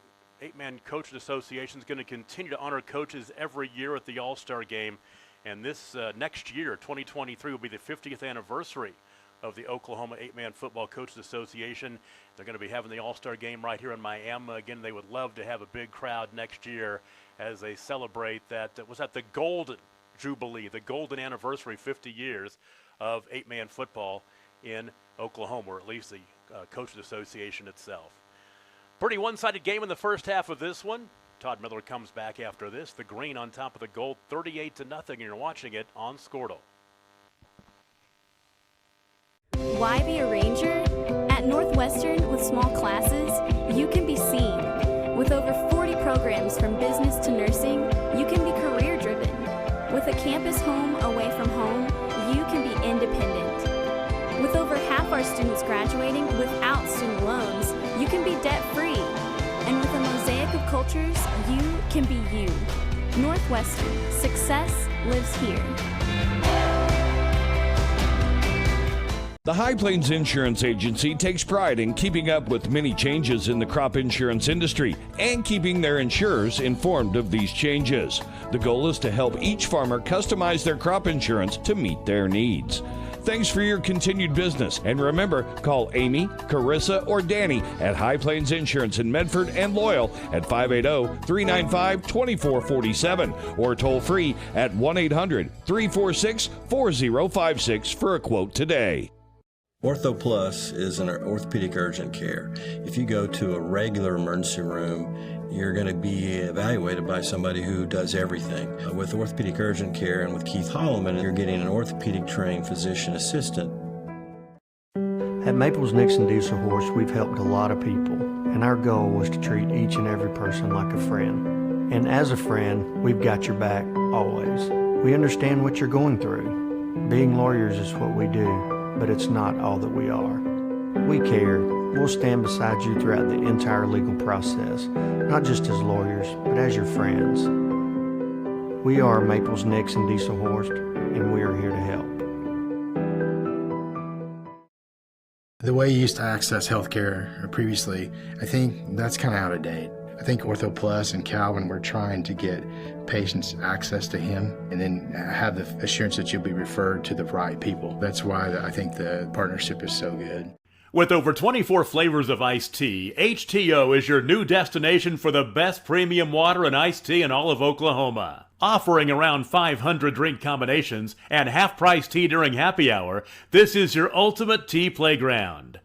8-man Coaches Association is going to continue to honor coaches every year at the All-Star Game. And this next year, 2023, will be the 50th anniversary of the Oklahoma 8-Man Football Coaches Association. They're going to be having the All-Star Game right here in Miami. Again, they would love to have a big crowd next year as they celebrate that. Was that the Golden Jubilee, the Golden Anniversary, 50 years of 8-man football in Oklahoma, or at least the Coaches Association itself. Pretty one-sided game in the first half of this one. Todd Miller comes back after this. The green on top of the gold, 38-0, and you're watching it on Squirtle. Why be a ranger? At Northwestern, with small classes, you can be seen. With over 40 programs from business to nursing, you can be career-driven. With a campus home away from home, you can be independent. With over half our students graduating without student loans, you can be debt-free. And with a mosaic of cultures, you can be you. Northwestern, success lives here. The High Plains Insurance Agency takes pride in keeping up with many changes in the crop insurance industry and keeping their insurers informed of these changes. The goal is to help each farmer customize their crop insurance to meet their needs. Thanks for your continued business, and remember, call Amy, Carissa, or Danny at High Plains Insurance in Medford and Loyal at 580-395-2447 or toll free at 1-800-346-4056 for a quote today. Ortho Plus is an orthopedic urgent care. If you go to a regular emergency room, you're going to be evaluated by somebody who does everything. With orthopedic urgent care and with Keith Holloman, you're getting an orthopedic trained physician assistant. At Maples Nixon Diesel Horse, we've helped a lot of people, and our goal was to treat each and every person like a friend. And as a friend, we've got your back always. We understand what you're going through. Being lawyers is what we do, but it's not all that we are. We care. We'll stand beside you throughout the entire legal process, not just as lawyers, but as your friends. We are Maples Nixon Diesel Horse, and we are here to help. The way you used to access healthcare previously, I think that's kind of out of date. I think Ortho Plus and Calvin were trying to get patients access to him and then have the assurance that you'll be referred to the right people. That's why I think the partnership is so good. With over 24 flavors of iced tea, HTO is your new destination for the best premium water and iced tea in all of Oklahoma. Offering around 500 drink combinations and half-price tea during happy hour, this is your ultimate tea playground.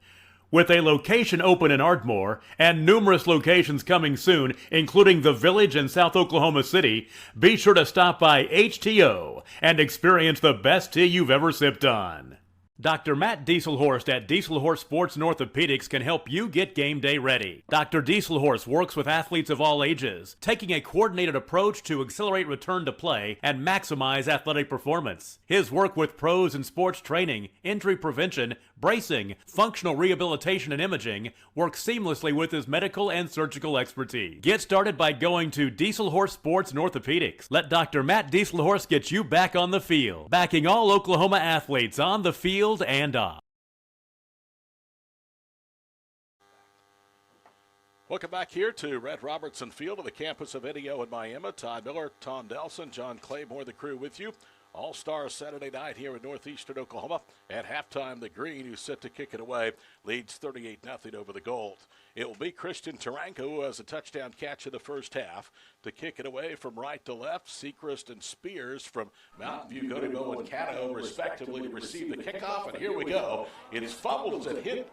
With a location open in Ardmore and numerous locations coming soon, including the Village and South Oklahoma City, be sure to stop by HTO and experience the best tea you've ever sipped on. Dr. Matt Dieselhorst at Dieselhorst Sports and Orthopedics can help you get game day ready. Dr. Dieselhorst works with athletes of all ages, taking a coordinated approach to accelerate return to play and maximize athletic performance. His work with pros in sports training, injury prevention, bracing, functional rehabilitation, and imaging work seamlessly with his medical and surgical expertise. Get started by going to Dieselhorse Sports and Orthopedics. Let Dr. Matt Dieselhorse get you back on the field, backing all Oklahoma athletes on the field and off. Welcome back here to Red Robertson Field of the campus of NEO in Miami. Todd Miller, Tom Nelson, John Claymore, the crew with you. All-Star Saturday night here in northeastern Oklahoma. At halftime, the Green, who's set to kick it away, leads 38-0 over the Gold. It will be Christian Taranko, who has a touchdown catch in the first half, to kick it away from right to left. Sechrist and Spears from Mountain View, Godebo, and Caddo, respectively, to receive the kickoff. And here we go. It's fumbled as it hit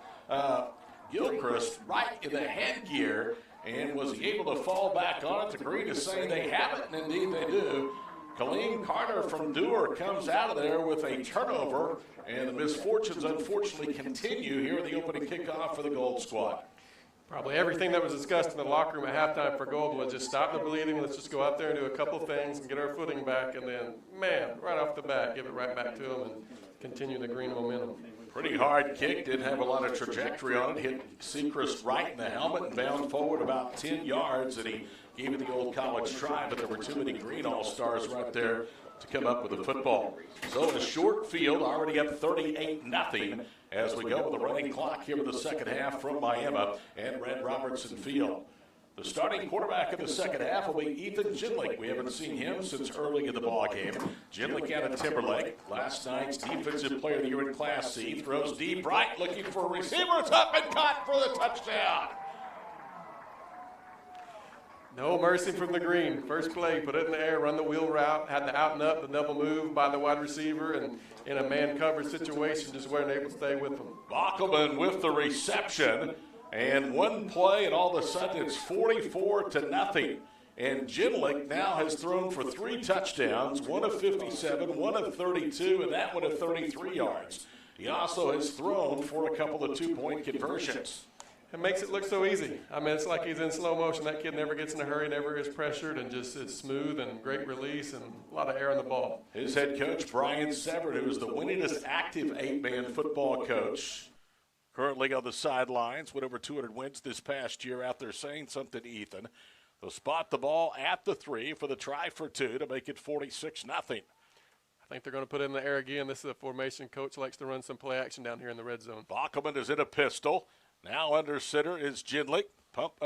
Gilchrist right in the headgear, and was he able to fall back on it? The Green is saying they have it, and indeed they do. Colleen Carter from Dewar comes out of there with a turnover, and the misfortunes unfortunately continue here in the opening kickoff for the Gold squad. Probably everything that was discussed in the locker room at halftime for Gold was just stop the bleeding, let's just go out there and do a couple things and get our footing back, and then, man, right off the bat, give it right back to them and continue the Green momentum. Pretty hard kick, didn't have a lot of trajectory on it, hit Sechrist right in the helmet and bound forward about 10 yards, and he gave it the old college try, but there were too many Green All-Stars right there to come up with the football. So a short field, already up 38-0 as we go with the running clock here in the second half from Miami and Red Robertson Field. The starting quarterback in the second half will be Ethan Ginlick. We haven't seen him since early in the ballgame. Ginlick out of Timberlake, last night's Defensive Player of the Year in Class C, throws deep right, looking for a receiver. It's up and caught for the touchdown. No mercy from the Green. First play, put it in the air, run the wheel route, had the out and up, the double move by the wide receiver, and in a man coverage situation, just weren't able to stay with them. Bockelman with the reception. And one play, and all of a sudden it's 44-0. And Ginlick now has thrown for 3 touchdowns, one of 57, one of 32, and that one of 33 yards. He also has thrown for a couple of 2-point conversions. It makes it look so easy. I mean, it's like he's in slow motion. That kid never gets in a hurry, never is pressured, and just is smooth and great release and a lot of air on the ball. His head coach, Brian Severn, who is the winningest active 8-man football coach, currently on the sidelines, went over 200 wins this past year, out there saying something to Ethan. They'll spot the ball at the 3 for the try for 2 to make it 46-0. I think they're going to put it in the air again. This is a formation coach likes to run some play action down here in the red zone. Bockelman is in a pistol. Now under center is Ginlick.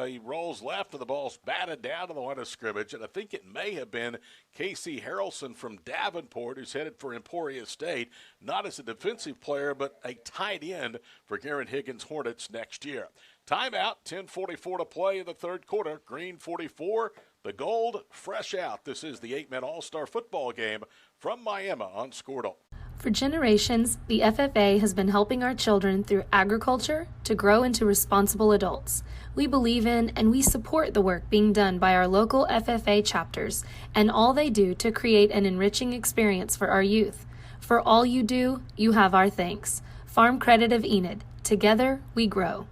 He rolls left, and the ball's batted down to the line of scrimmage. And I think it may have been Casey Harrelson from Davenport, who's headed for Emporia State, not as a defensive player, but a tight end for Garrett Higgins Hornets next year. Timeout, 10:44 to play in the third quarter. Green 44, the Gold fresh out. This is the 8-man All-Star football game from Miami on Squirtle. For generations, the FFA has been helping our children through agriculture to grow into responsible adults. We believe in and we support the work being done by our local FFA chapters and all they do to create an enriching experience for our youth. For all you do, you have our thanks. Farm Credit of Enid. Together, we grow.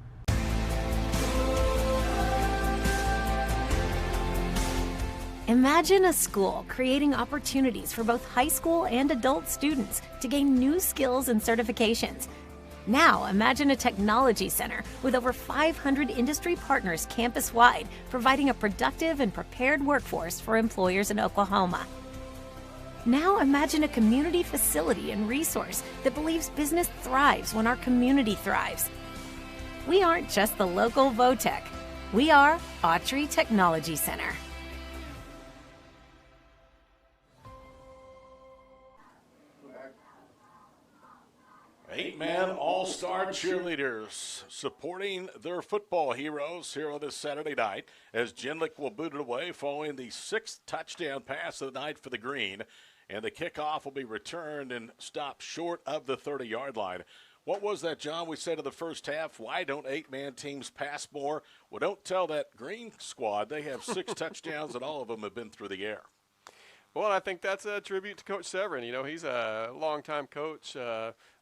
Imagine a school creating opportunities for both high school and adult students to gain new skills and certifications. Now, imagine a technology center with over 500 industry partners campus-wide, providing a productive and prepared workforce for employers in Oklahoma. Now, imagine a community facility and resource that believes business thrives when our community thrives. We aren't just the local Votech. We are Autry Technology Center. 8-man All-Star cheerleaders supporting their football heroes here on this Saturday night as Ginlick will boot it away following the 6th touchdown pass of the night for the Green. And the kickoff will be returned and stopped short of the 30-yard line. What was that, John? We said in the first half, why don't 8-man teams pass more? Well, don't tell that Green squad. They have 6 touchdowns, and all of them have been through the air. Well, I think that's a tribute to Coach Severn. You know, he's a longtime coach,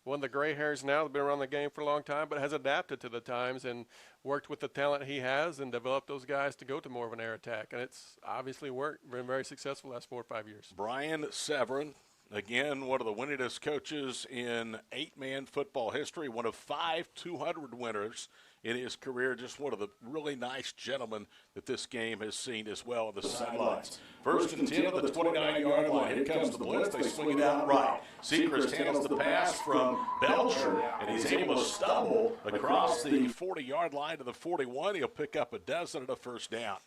one of the gray hairs now, has been around the game for a long time, but has adapted to the times and worked with the talent he has and developed those guys to go to more of an air attack. And it's obviously worked, been very successful the last 4 or 5 years. Brian Severn, again, one of the winningest coaches in 8-man football history, one of 5 200 winners in his career, just one of the really nice gentlemen that this game has seen as well on the sidelines. First and 10 on the 29-yard line. Here comes the blitz. They swing it out right. Sechrist handles the pass from Belcher, and he's able to stumble across the 40-yard line to the 41. He'll pick up a dozen and a first down.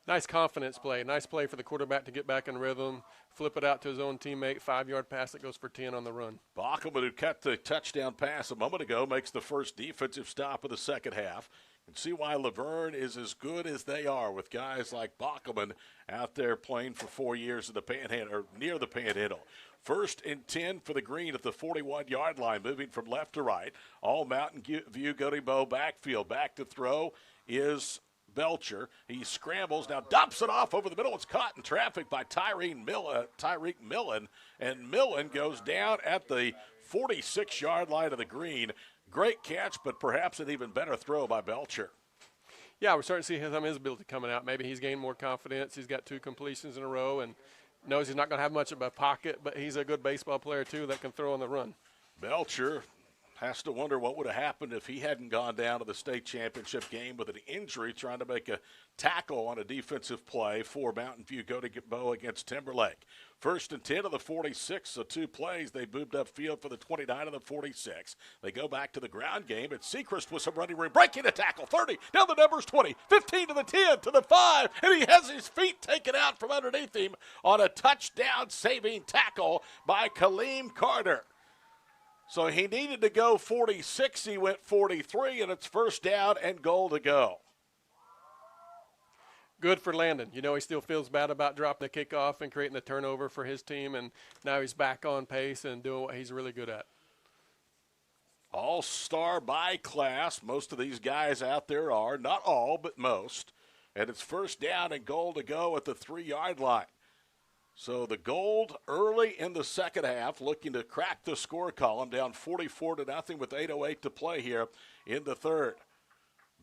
Nice confidence play. Nice play for the quarterback to get back in rhythm, flip it out to his own teammate, 5-yard pass that goes for 10 on the run. Bachman, who cut the touchdown pass a moment ago, makes the first defensive stop of the second half. You can see why Laverne is as good as they are with guys like Bachman out there playing for 4 years in the Panhandle, or near the Panhandle. First and 10 for the Green at the 41-yard line, moving from left to right. All Mountain View Gotebo backfield. Back to throw is Belcher. He scrambles, now dumps it off over the middle. It's caught in traffic by Tyreek Millen, and Millen goes down at the 46-yard line of the Green. Great catch, but perhaps an even better throw by Belcher. Yeah, we're starting to see some of his ability coming out. Maybe he's gained more confidence. He's got 2 completions in a row and knows he's not going to have much of a pocket, but he's a good baseball player, too, that can throw on the run. Belcher has to wonder what would have happened if he hadn't gone down to the state championship game with an injury trying to make a tackle on a defensive play for Mountain View Gotebo against Timberlake. First and 10 of the 46, so 2 plays. They moved upfield for the 29 of the 46. They go back to the ground game. It's Sechrist with some running room, breaking a tackle, 30, down the numbers 20, 15 to the 10, to the 5, and he has his feet taken out from underneath him on a touchdown-saving tackle by Kaleem Carter. So he needed to go 46, he went 43, and it's first down and goal to go. Good for Landon. You know, he still feels bad about dropping the kickoff and creating the turnover for his team, and now he's back on pace and doing what he's really good at. All-star by class. Most of these guys out there are, not all, but most. And it's first down and goal to go at the 3-yard line. So the Gold early in the second half, looking to crack the score column, down 44-0 with 8:08 to play here in the third.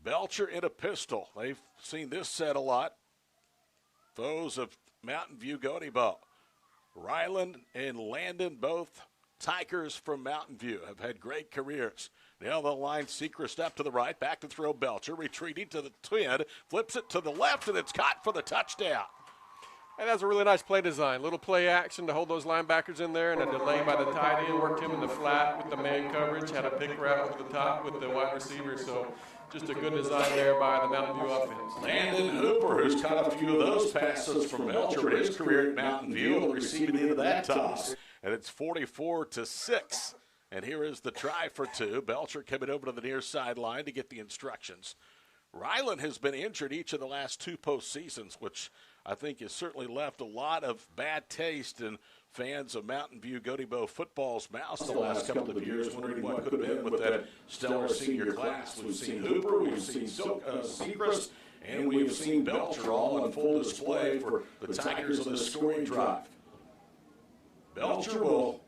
Belcher in a pistol. They've seen this set a lot. Foes of Mountain View Gotebo. Ryland and Landon, both Tigers from Mountain View, have had great careers. Now the line, Sechrist up to the right, back to throw Belcher, retreating to the 10, flips it to the left, and it's caught for the touchdown. And that's a really nice play design. Little play action to hold those linebackers in there, and a delay by the tight end. Worked him in the flat with the man coverage. Had a pick route over the top with the wide receiver. So just a good design there by the Mountain View offense. Landon Hooper, who's caught a few of those passes from Belcher in his career at Mountain View, receiving into that toss. And it's 44-6. And here is the try for 2. Belcher coming over to the near sideline to get the instructions. Ryland has been injured each of the last 2 postseasons, which I think has certainly left a lot of bad taste in fans of Mountain View Gotebo football's mouths the last couple of years, wondering what could have been with that stellar senior class. We've seen Hooper, we've seen Sechrist, and we've seen Belcher all on full display for the Tigers on the scoring drive. Belcher will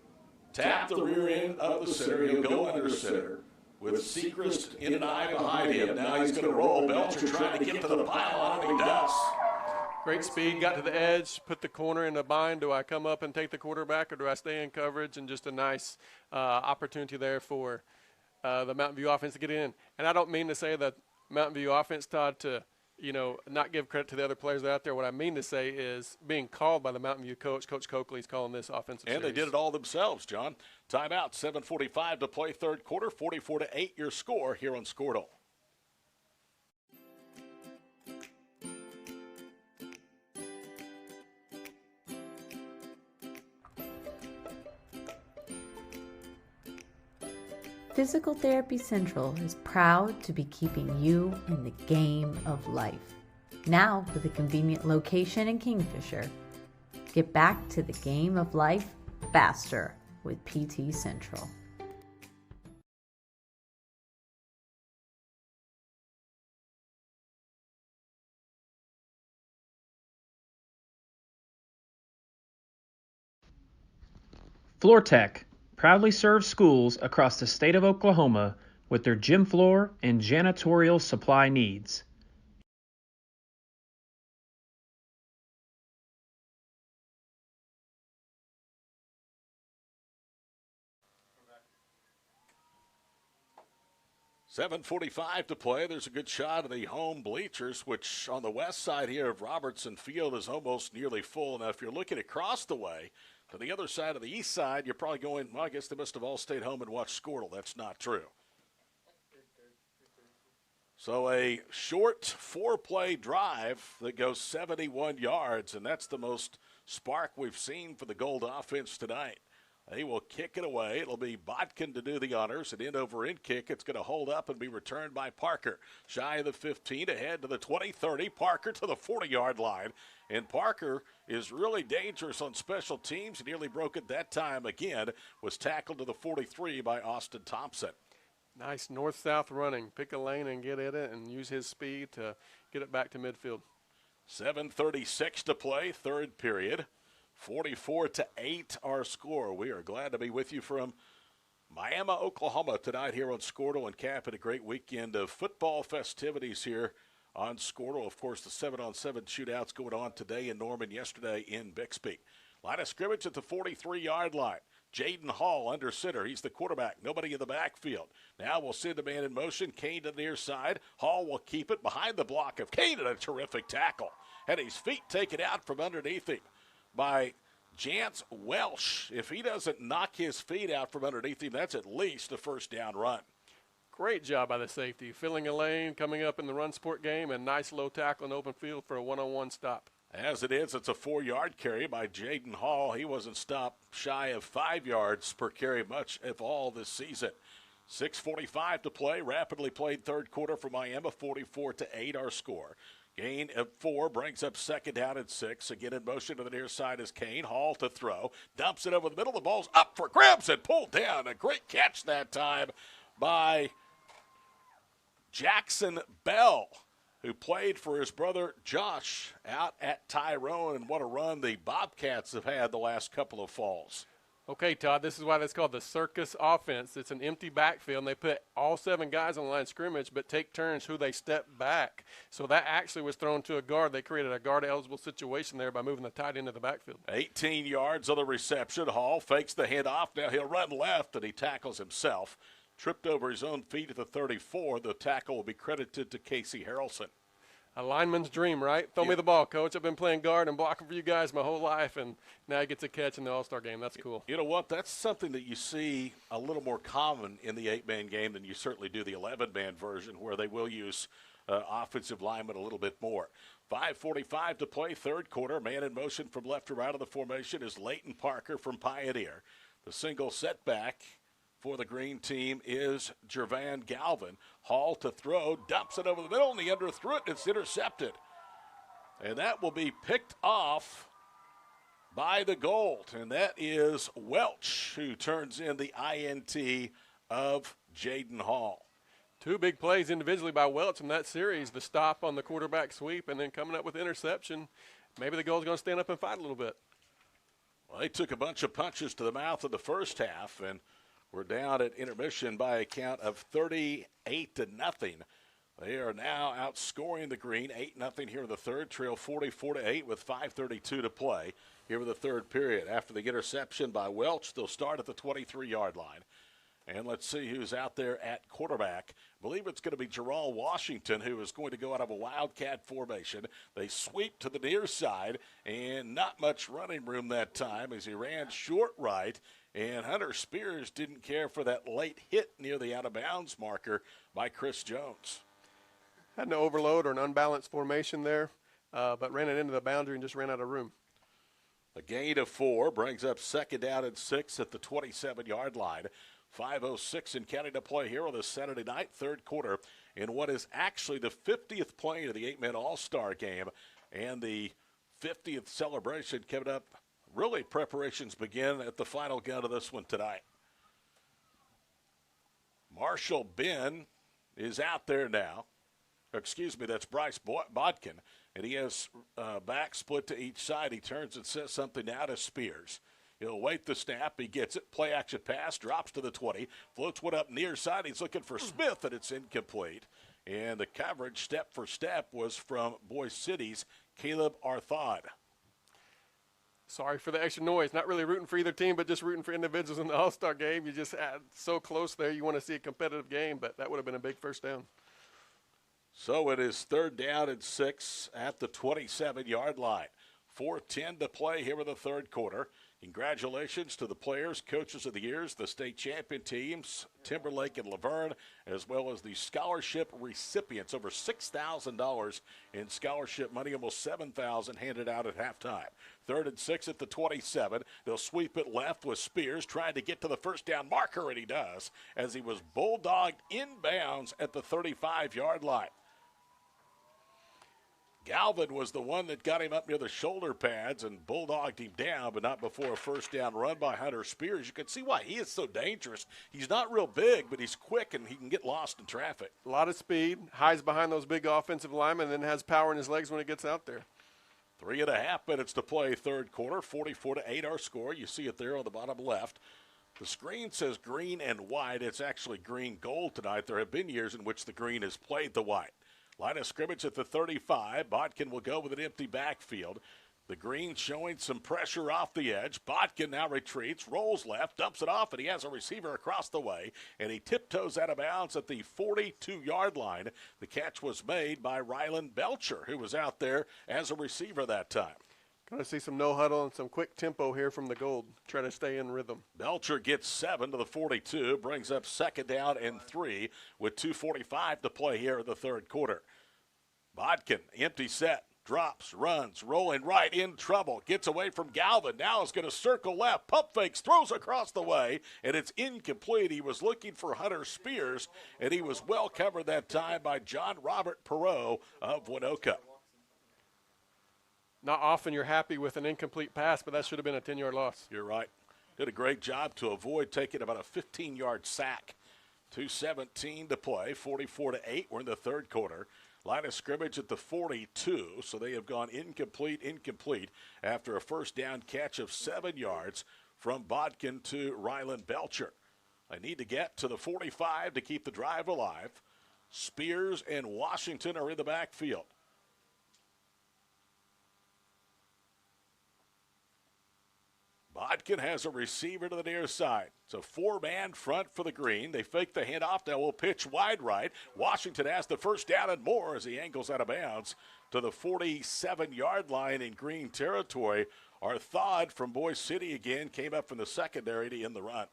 tap the rear end of the center. He'll go under center with Sechrist in an eye behind him. Now he's going to roll. Belcher trying to get to the pylon, and he does. Great speed, got to the edge, put the corner in a bind. Do I come up and take the quarterback, or do I stay in coverage? And just a nice opportunity there for the Mountain View offense to get in. And I don't mean to say that Mountain View offense, Todd, to not give credit to the other players out there. What I mean to say is being called by the Mountain View coach, Coach Coakley's calling this offensive series. And they did it all themselves, John. Timeout, 7:45 to play third quarter, 44-8 your score here on Scoredle. Physical Therapy Central is proud to be keeping you in the game of life. Now with a convenient location in Kingfisher. Get back to the game of life faster with PT Central. FloorTech proudly serves schools across the state of Oklahoma with their gym floor and janitorial supply needs. 7:45 to play. There's a good shot of the home bleachers, which on the west side here of Robertson Field is almost nearly full. Now, if you're looking across the way to the other side of the east side, you're probably going, well, I guess they must have all stayed home and watched Squirtle. That's not true. So a short four-play drive that goes 71 yards, and that's the most spark we've seen for the Gold offense tonight. They will kick it away. It'll be Bodkin to do the honors. An end-over-end kick. It's going to hold up and be returned by Parker. Shy of the 15, ahead to the 20, 30. Parker to the 40-yard line. And Parker is really dangerous on special teams. He nearly broke it that time again. Was tackled to the 43 by Austin Thompson. Nice north-south running. Pick a lane and get at it and use his speed to get it back to midfield. 7:36 to play, third period. 44-8 our score. We are glad to be with you from Miami, Oklahoma tonight here on Squirtle and capping a great weekend of football festivities here on Squirtle. Of course, the 7-on-7 shootouts going on today in Norman, yesterday in Bixby. Line of scrimmage at the 43-yard line. Jaden Hall under center. He's the quarterback. Nobody in the backfield. Now we'll send a man in motion. Kane to the near side. Hall will keep it behind the block of Kane, and a terrific tackle. Had his feet taken out from underneath him by Jance Welsh. If he doesn't knock his feet out from underneath him, that's at least a first down run. Great job by the safety. Filling a lane, coming up in the run support game, and nice low tackle in open field for a one-on-one stop. As it is, it's a 4-yard carry by Jaden Hall. He wasn't stopped shy of 5 yards per carry much of all this season. 6:45 to play. Rapidly played third quarter for Miami. 44-8 our score. Gain of 4 brings up second down and 6. Again in motion to the near side is Kane. Hall to throw. Dumps it over the middle. The ball's up for grabs and pulled down. A great catch that time by Jackson Bell, who played for his brother Josh out at Tyrone. And what a run the Bobcats have had the last couple of falls. Okay, Todd, this is why that's called the circus offense. It's an empty backfield, and they put all 7 guys on the line of scrimmage, but take turns who they step back. So that actually was thrown to a guard. They created a guard-eligible situation there by moving the tight end to the backfield. 18 yards of the reception. Hall fakes the handoff. Now he'll run left, and he tackles himself. Tripped over his own feet at the 34. The tackle will be credited to Casey Harrelson. A lineman's dream, right? Throw me the ball, coach. I've been playing guard and blocking for you guys my whole life, and now he gets a catch in the All-Star game. That's cool. You know what? That's something that you see a little more common in the 8-man game than you certainly do the 11-man version, where they will use offensive linemen a little bit more. 5:45 to play, third quarter. Man in motion from left to right of the formation is Leighton Parker from Pioneer. The single setback for the green team is Jervan Galvin. Hall to throw, dumps it over the middle, and he underthrew it, and it's intercepted. And that will be picked off by the Gold, and that is Welch, who turns in the INT of Jaden Hall. 2 big plays individually by Welch in that series, the stop on the quarterback sweep and then coming up with the interception. Maybe the Gold's going to stand up and fight a little bit. Well, they took a bunch of punches to the mouth in the first half, and we're down at intermission by a count of 38-0. They are now outscoring the Green 8-0 here in the third. Trail 44-8 with 5:32 to play here in the third period. After the interception by Welch, they'll start at the 23-yard line. And let's see who's out there at quarterback. I believe it's going to be Jerome Washington, who is going to go out of a wildcat formation. They sweep to the near side, and not much running room that time as he ran short right. And Hunter Spears didn't care for that late hit near the out-of-bounds marker by Chris Jones. Had an overload or an unbalanced formation there, but ran it into the boundary and just ran out of room. A gain of 4 brings up second down and 6 at the 27-yard line. 5:06 in counting to play here on this Saturday night, third quarter, in what is actually the 50th play of the 8-man All-Star game and the 50th celebration coming up. Really, preparations begin at the final gun of this one tonight. Marshall Ben is out there now. Excuse me, that's Bryce Bodkin. And he has back split to each side. He turns and says something out of Spears. He'll wait the snap. He gets it. Play action pass. Drops to the 20. Floats one up near side. He's looking for Smith, and it's incomplete. And the coverage step for step was from Boise City's Caleb Arthod. Sorry for the extra noise. Not really rooting for either team, but just rooting for individuals in the All-Star game. You just had so close there. You want to see a competitive game, but that would have been a big first down. So it is 3rd down and 6 at the 27-yard line. 4:10 to play here in the third quarter. Congratulations to the players, coaches of the years, the state champion teams, Timberlake and Laverne, as well as the scholarship recipients. Over $6,000 in scholarship money, almost $7,000 handed out at halftime. 3rd and 6 at the 27. They'll sweep it left with Spears trying to get to the first down marker, and he does, as he was bulldogged inbounds at the 35-yard line. Galvin was the one that got him up near the shoulder pads and bulldogged him down, but not before a first down run by Hunter Spears. You can see why he is so dangerous. He's not real big, but he's quick, and he can get lost in traffic. A lot of speed, hides behind those big offensive linemen, and then has power in his legs when he gets out there. 3.5 minutes to play third quarter, 44-8 our score. You see it there on the bottom left. The screen says green and white. It's actually green gold tonight. There have been years in which the green has played the white. Line of scrimmage at the 35. Botkin will go with an empty backfield. The green showing some pressure off the edge. Botkin now retreats, rolls left, dumps it off, and he has a receiver across the way, and he tiptoes out of bounds at the 42-yard line. The catch was made by Rylan Belcher, who was out there as a receiver that time. Going to see some no huddle and some quick tempo here from the Gold. Try to stay in rhythm. Belcher gets 7 to the 42, brings up 2nd down and 3 with 2:45 to play here in the third quarter. Bodkin, empty set, drops, runs, rolling right, in trouble, gets away from Galvin. Now is going to circle left, pump fakes, throws across the way, and it's incomplete. He was looking for Hunter Spears, and he was well covered that time by John Robert Perot of Winoka. Not often you're happy with an incomplete pass, but that should have been a 10-yard loss. You're right. Did a great job to avoid taking about a 15-yard sack. 2:17 to play, 44-8. We're in the third quarter. Line of scrimmage at the 42, so they have gone incomplete after a first down catch of 7 yards from Bodkin to Rylan Belcher. They need to get to the 45 to keep the drive alive. Spears and Washington are in the backfield. Bodkin has a receiver to the near side. It's a 4-man front for the green. They fake the handoff. Now will pitch wide right. Washington has the first down and more as he angles out of bounds to the 47-yard line in green territory. Arthod from Boise City again came up from the secondary to end the run.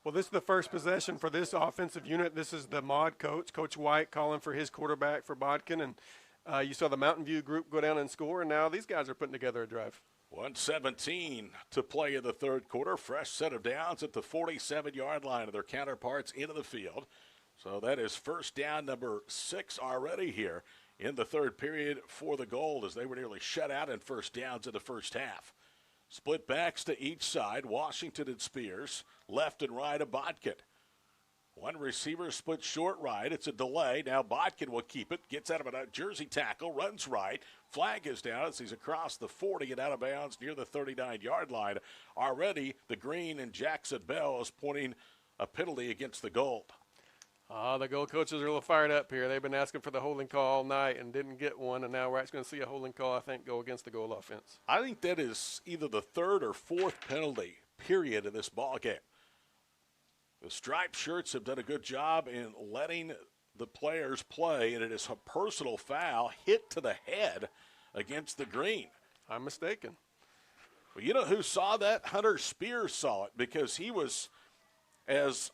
Well, this is the first possession for this offensive unit. This is the mod coach, Coach White, calling for his quarterback for Bodkin. And you saw the Mountain View group go down and score, and now these guys are putting together a drive. 1:17 to play in the third quarter. Fresh set of downs at the 47-yard line of their counterparts into the field. So that is first down number 6 already here in the third period for the Gold, as they were nearly shut out in first downs in the first half. Split backs to each side, Washington and Spears, left and right of Bodkin. One receiver split short right. It's a delay. Now Bodkin will keep it. Gets out of a jersey tackle. Runs right. Flag is down as he's across the 40 and out of bounds near the 39-yard line. Already the green and Jackson Bell is pointing a penalty against the Gold. The Gold coaches are a little fired up here. They've been asking for the holding call all night and didn't get one, and now we're actually going to see a holding call, I think, go against the Gold offense. I think that is either the third or fourth penalty, period, in this ball game. The striped shirts have done a good job in letting the players play, and it is a personal foul hit to the head against the green. I'm mistaken. Well, you know who saw that? Hunter Spears saw it, because he was, as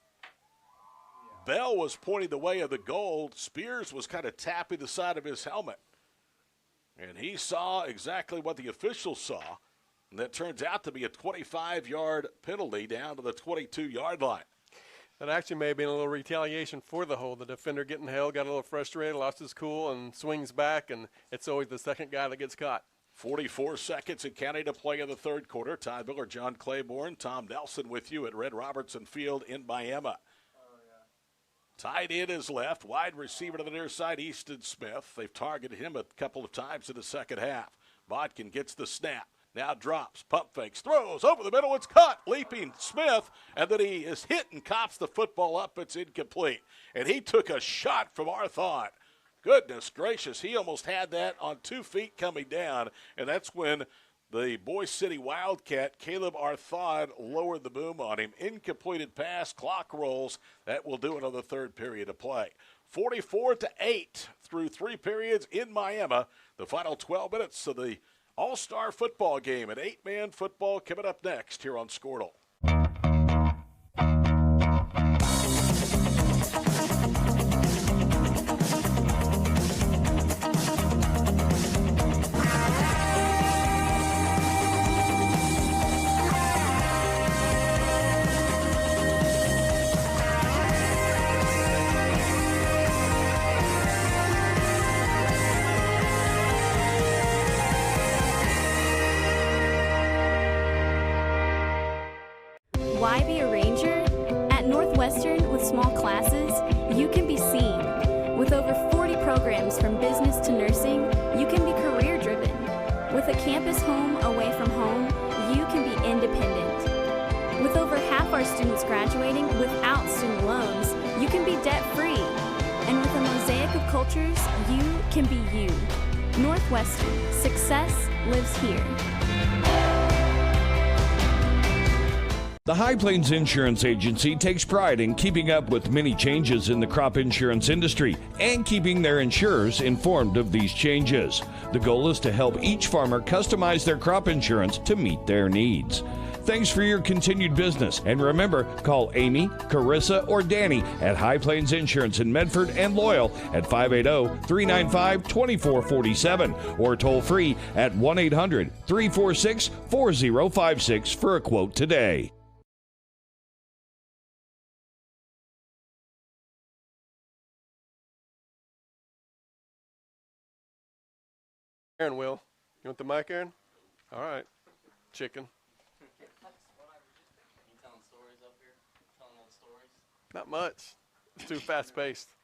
Bell was pointing the way of the Gold, Spears was kind of tapping the side of his helmet. And he saw exactly what the officials saw, and that turns out to be a 25-yard penalty down to the 22-yard line. That actually may have been a little retaliation for the hold. The defender getting held, got a little frustrated, lost his cool, and swings back, and it's always the second guy that gets caught. 44 seconds and counting to play in the third quarter. Todd Miller, John Claiborne, Tom Nelson with you at Red Robertson Field in Miami. Tight end is left, wide receiver to the near side, Easton Smith. They've targeted him a couple of times in the second half. Bodkin gets the snap. Now drops, pump fakes, throws over the middle. It's caught, leaping Smith, and then he is hit and cops the football up. It's incomplete. And he took a shot from Arthod. Goodness gracious, he almost had that on 2 feet coming down, and that's when The Boise City Wildcat, Caleb Arthod, lowered the boom on him. Incompleted pass, clock rolls. That will do another third period of play. 44-8 through 3 periods in Miami. The final 12 minutes of the All-Star football game. An 8-man football coming up next here on Squirtle. Why be a ranger? At Northwestern, with small classes, you can be seen. With over 40 programs from business to nursing, you can be career driven. With a campus home away from home, you can be independent. With over half our students graduating without student loans, you can be debt free. And with a mosaic of cultures, you can be you. Northwestern, success lives here. The High Plains Insurance Agency takes pride in keeping up with many changes in the crop insurance industry and keeping their insurers informed of these changes. The goal is to help each farmer customize their crop insurance to meet their needs. Thanks for your continued business, and remember, call Amy, Carissa, or Danny at High Plains Insurance in Medford and Loyal at 580-395-2447 or toll free at 1-800-346-4056 for a quote today. Aaron will. You want the mic, Aaron? All right. Chicken. Not much. It's too fast paced.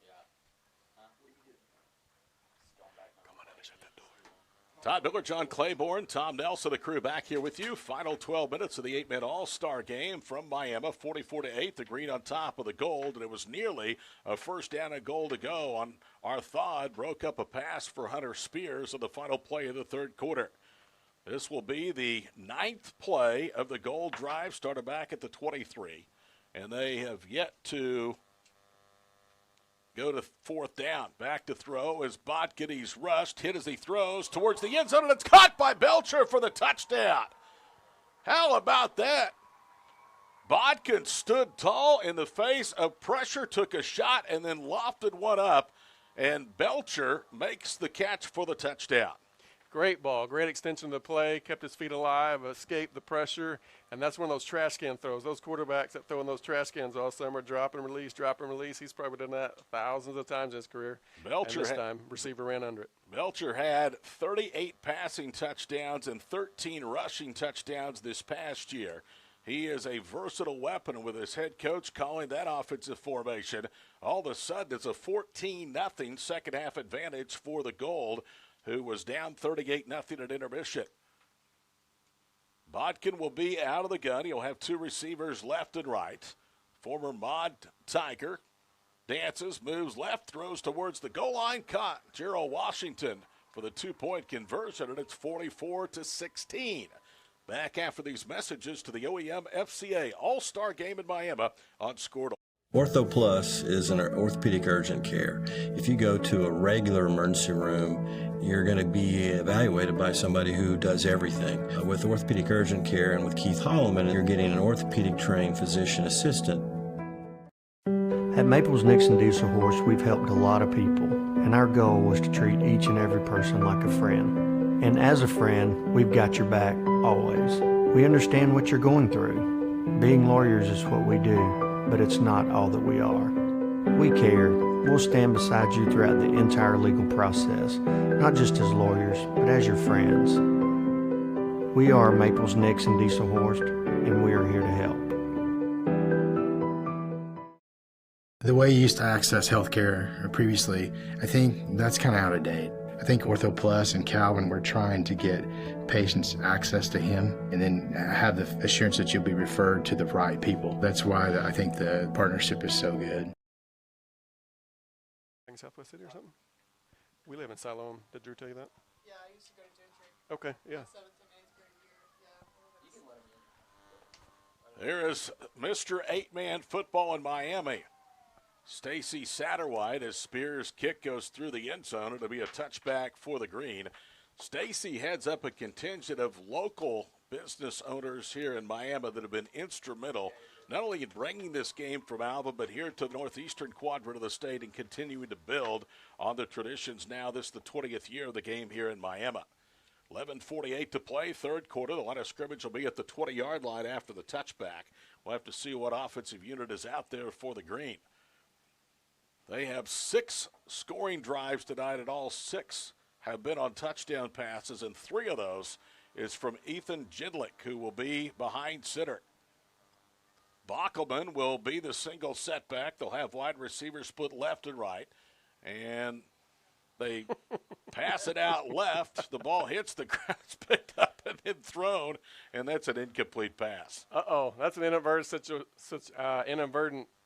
Todd Miller, John Claiborne, Tom Nelson, the crew back here with you. Final 12 minutes of the 8-man All-Star game from Miami. 44-8, the green on top of the gold, and it was nearly a first down and goal to go on Arthod. Broke up a pass for Hunter Spears on the final play of the third quarter. This will be the 9th play of the gold drive, started back at the 23, and they have yet to go to fourth down. Back to throw as Botkin. He's rushed, hit as he throws towards the end zone, and it's caught by Belcher for the touchdown. How about that? Botkin stood tall in the face of pressure, took a shot, and then lofted one up, and Belcher makes the catch for the touchdown. Great ball, great extension of the play, kept his feet alive, escaped the pressure, and that's one of those trash can throws. Those quarterbacks that throw in those trash cans all summer, drop and release, drop and release. He's probably done that thousands of times in his career. Belcher and this time, receiver ran under it. Belcher had 38 passing touchdowns and 13 rushing touchdowns this past year. He is a versatile weapon with his head coach calling that offensive formation. All of a sudden, it's a 14-0 second half advantage for the Gold, who was down 38-0 at intermission. Botkin will be out of the gun. He'll have two receivers left and right. Former Mod Tiger dances, moves left, throws towards the goal line. Caught Gerald Washington for the two-point conversion, and it's 44-16. Back after these messages to the OEM FCA All-Star Game in Miami on Squirtle. Ortho Plus is an orthopedic urgent care. If you go to a regular emergency room, you're going to be evaluated by somebody who does everything. With orthopedic urgent care and with Keith Holloman, you're getting an orthopedic trained physician assistant. At Maples Nixon Diesel Horse, we've helped a lot of people, and our goal was to treat each and every person like a friend. And as a friend, we've got your back always. We understand what you're going through. Being lawyers is what we do, but it's not all that we are. We care. We'll stand beside you throughout the entire legal process, not just as lawyers, but as your friends. We are Maples Nixon Diesel Horse, and we are here to help. The way you used to access healthcare previously, I think that's kind of out of date. I think Ortho Plus and Calvin were trying to get patients access to him and then have the assurance that you'll be referred to the right people. That's why I think the partnership is so good. Southwest City or something? We live in Siloam. Did Drew tell you that? Yeah, I used to go to Gentry. Okay, yeah. 7th and 8th grade. There is Mr. 8-man football in Miami. Stacy Satterwhite, as Spears' kick goes through the end zone. It'll be a touchback for the Green. Stacy heads up a contingent of local business owners here in Miami that have been instrumental not only in bringing this game from Alva, but here to the northeastern quadrant of the state and continuing to build on the traditions. Now this is the 20th year of the game here in Miami. 11:48 to play, third quarter. The line of scrimmage will be at the 20-yard line after the touchback. We'll have to see what offensive unit is out there for the Green. They have 6 scoring drives tonight, and all 6 have been on touchdown passes, and 3 of those is from Ethan Jindlick, who will be behind center. Bockelman will be the single setback. They'll have wide receivers split left and right, and they pass it out left. The ball hits the ground, it's picked up and then thrown, and that's an incomplete pass. That's an inadvertent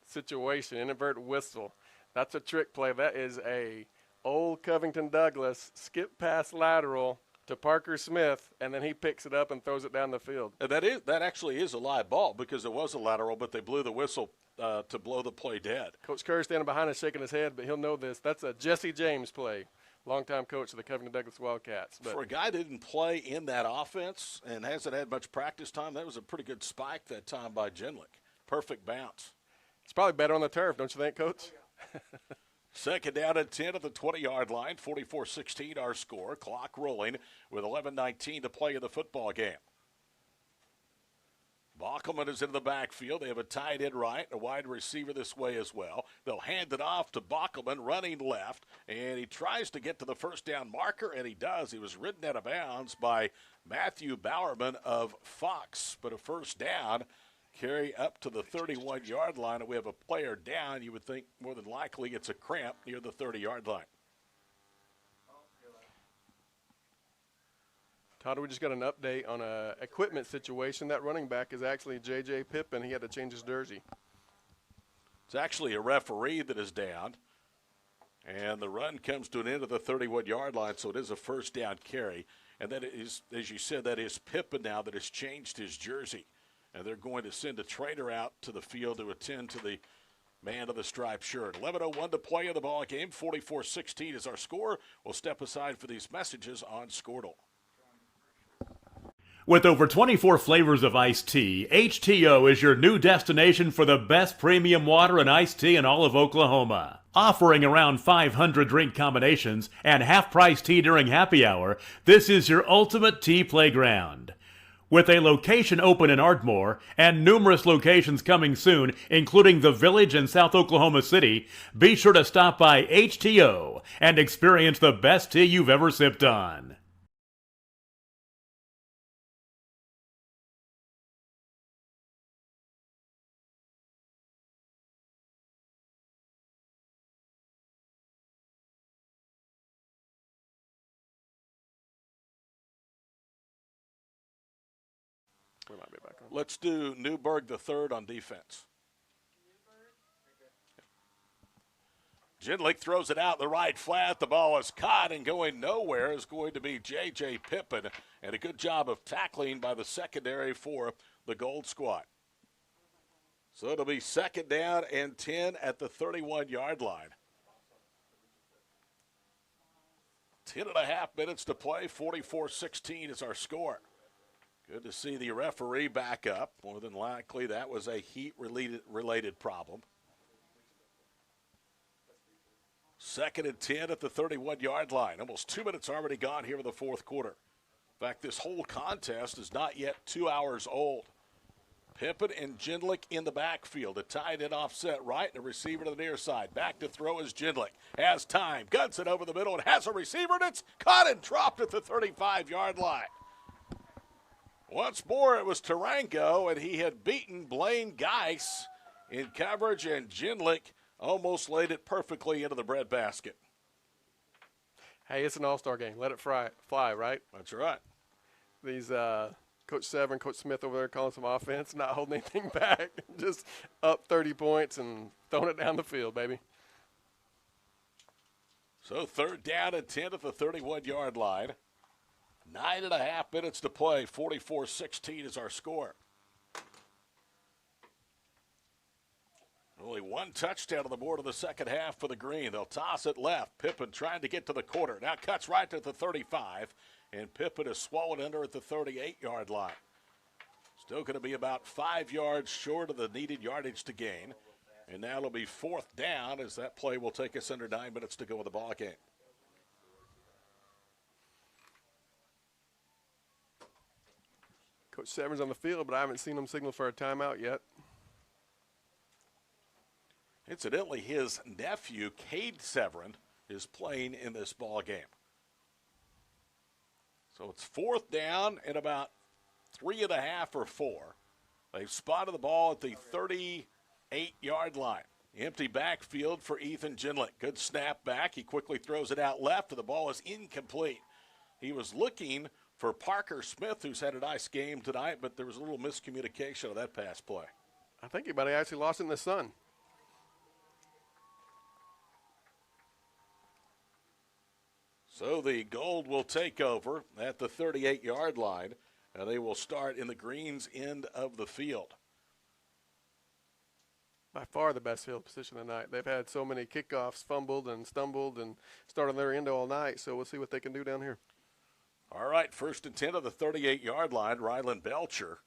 situation, inadvertent whistle. That's a trick play. That is a old Covington Douglas skip pass lateral to Parker Smith, and then he picks it up and throws it down the field. And that actually is a live ball because it was a lateral, but they blew the whistle to blow the play dead. Coach Kerr standing behind us shaking his head, but he'll know this. That's a Jesse James play, longtime coach of the Covington Douglas Wildcats. But for a guy that didn't play in that offense and hasn't had much practice time, that was a pretty good spike that time by Jindlick. Perfect bounce. It's probably better on the turf, don't you think, Coach? Second down and 10 at the 20-yard line. 44-16 our score. Clock rolling with 11:19 to play in the football game. Bockelman is in the backfield. They have a tight end right, a wide receiver this way as well. They'll hand it off to Bockelman, running left, and he tries to get to the first down marker, and he does. He was ridden out of bounds by Matthew Bowerman of Fox, but a first down. Carry up to the 31-yard line, and we have a player down. You would think more than likely it's a cramp near the 30-yard line. Todd, we just got an update on a equipment situation. That running back is actually J.J. Pippin. He had to change his jersey. It's actually a referee that is down, and the run comes to an end of the 31-yard line, so it is a first down carry. And that is, as you said, that is Pippin now that has changed his jersey. And they're going to send a trainer out to the field to attend to the man of the striped shirt. 11:01 to play in the ball game. 44-16 is our score. We'll step aside for these messages on Squirtle. With over 24 flavors of iced tea, HTO is your new destination for the best premium water and iced tea in all of Oklahoma. Offering around 500 drink combinations and half-price tea during happy hour, this is your ultimate tea playground. With a location open in Ardmore and numerous locations coming soon, including the Village in South Oklahoma City, be sure to stop by HTO and experience the best tea you've ever sipped on. We might be back on. Let's do Newberg the third on defense. Jindlick throws it out the right flat. The ball is caught, and going nowhere is going to be J.J. Pippin. And a good job of tackling by the secondary for the Gold Squad. So it'll be second down and 10 at the 31-yard line. 10.5 minutes to play. 44-16 is our score. Good to see the referee back up. More than likely that was a heat-related problem. Second and 10 at the 31-yard line. Almost 2 minutes already gone here in the fourth quarter. In fact, this whole contest is not yet 2 hours old. Pippin and Jindlick in the backfield. A tight end offset right and a receiver to the near side. Back to throw is Jindlick. Has time. Guns it over the middle and has a receiver, and it's caught and dropped at the 35-yard line. Once more, it was Tarango, and he had beaten Blaine Geis in coverage, and Jindlick almost laid it perfectly into the breadbasket. Hey, it's an all-star game. Let it fly, right? That's right. These Coach Severn, Coach Smith over there calling some offense, not holding anything back, just up 30 points and throwing it down the field, baby. So third down and 10 at the 31-yard line. 9.5 minutes to play. 44-16 is our score. Only one touchdown on the board in the second half for the Green. They'll toss it left. Pippin trying to get to the quarter. Now cuts right to the 35, and Pippin is swallowed under at the 38-yard line. Still going to be about 5 yards short of the needed yardage to gain. And now it'll be 4th down as that play will take us under 9 minutes to go in the ball game. Coach Severn's on the field, but I haven't seen him signal for a timeout yet. Incidentally, his nephew, Cade Severin, is playing in this ball game. So it's 4th down and about 3.5 or 4. They've spotted the ball at the 38-yard line. Empty backfield for Ethan Ginlett. Good snap back. He quickly throws it out left, and the ball is incomplete. He was looking for Parker Smith, who's had a nice game tonight, but there was a little miscommunication of that pass play. I think he might have actually lost it in the sun. So the Gold will take over at the 38-yard line, and they will start in the Green's end of the field. By far the best field position tonight. They've had so many kickoffs, fumbled and stumbled and started their end all night, so we'll see what they can do down here. All right, 1st and 10 of the 38-yard line. Rylan Belcher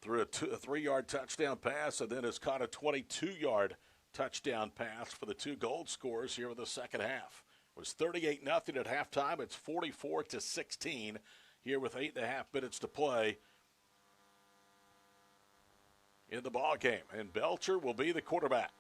threw a 3-yard touchdown pass and then has caught a 22-yard touchdown pass for the 2 Gold scores here in the second half. It was 38-0 at halftime. It's 44-16 here with 8.5 minutes to play in the ball game. And Belcher will be the quarterback.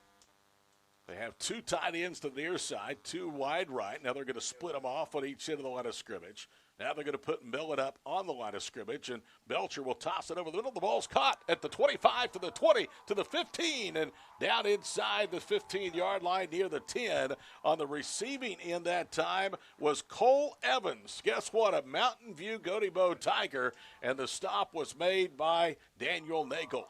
They have 2 tight ends to the near side, 2 wide right. Now they're going to split them off on each end of the line of scrimmage. Now they're going to put Millen up on the line of scrimmage, and Belcher will toss it over the middle. The ball's caught at the 25 to the 20 to the 15, and down inside the 15-yard line near the 10. On the receiving end that time was Cole Evans. Guess what? A Mountain View Gotebo Tiger, and the stop was made by Daniel Nagel.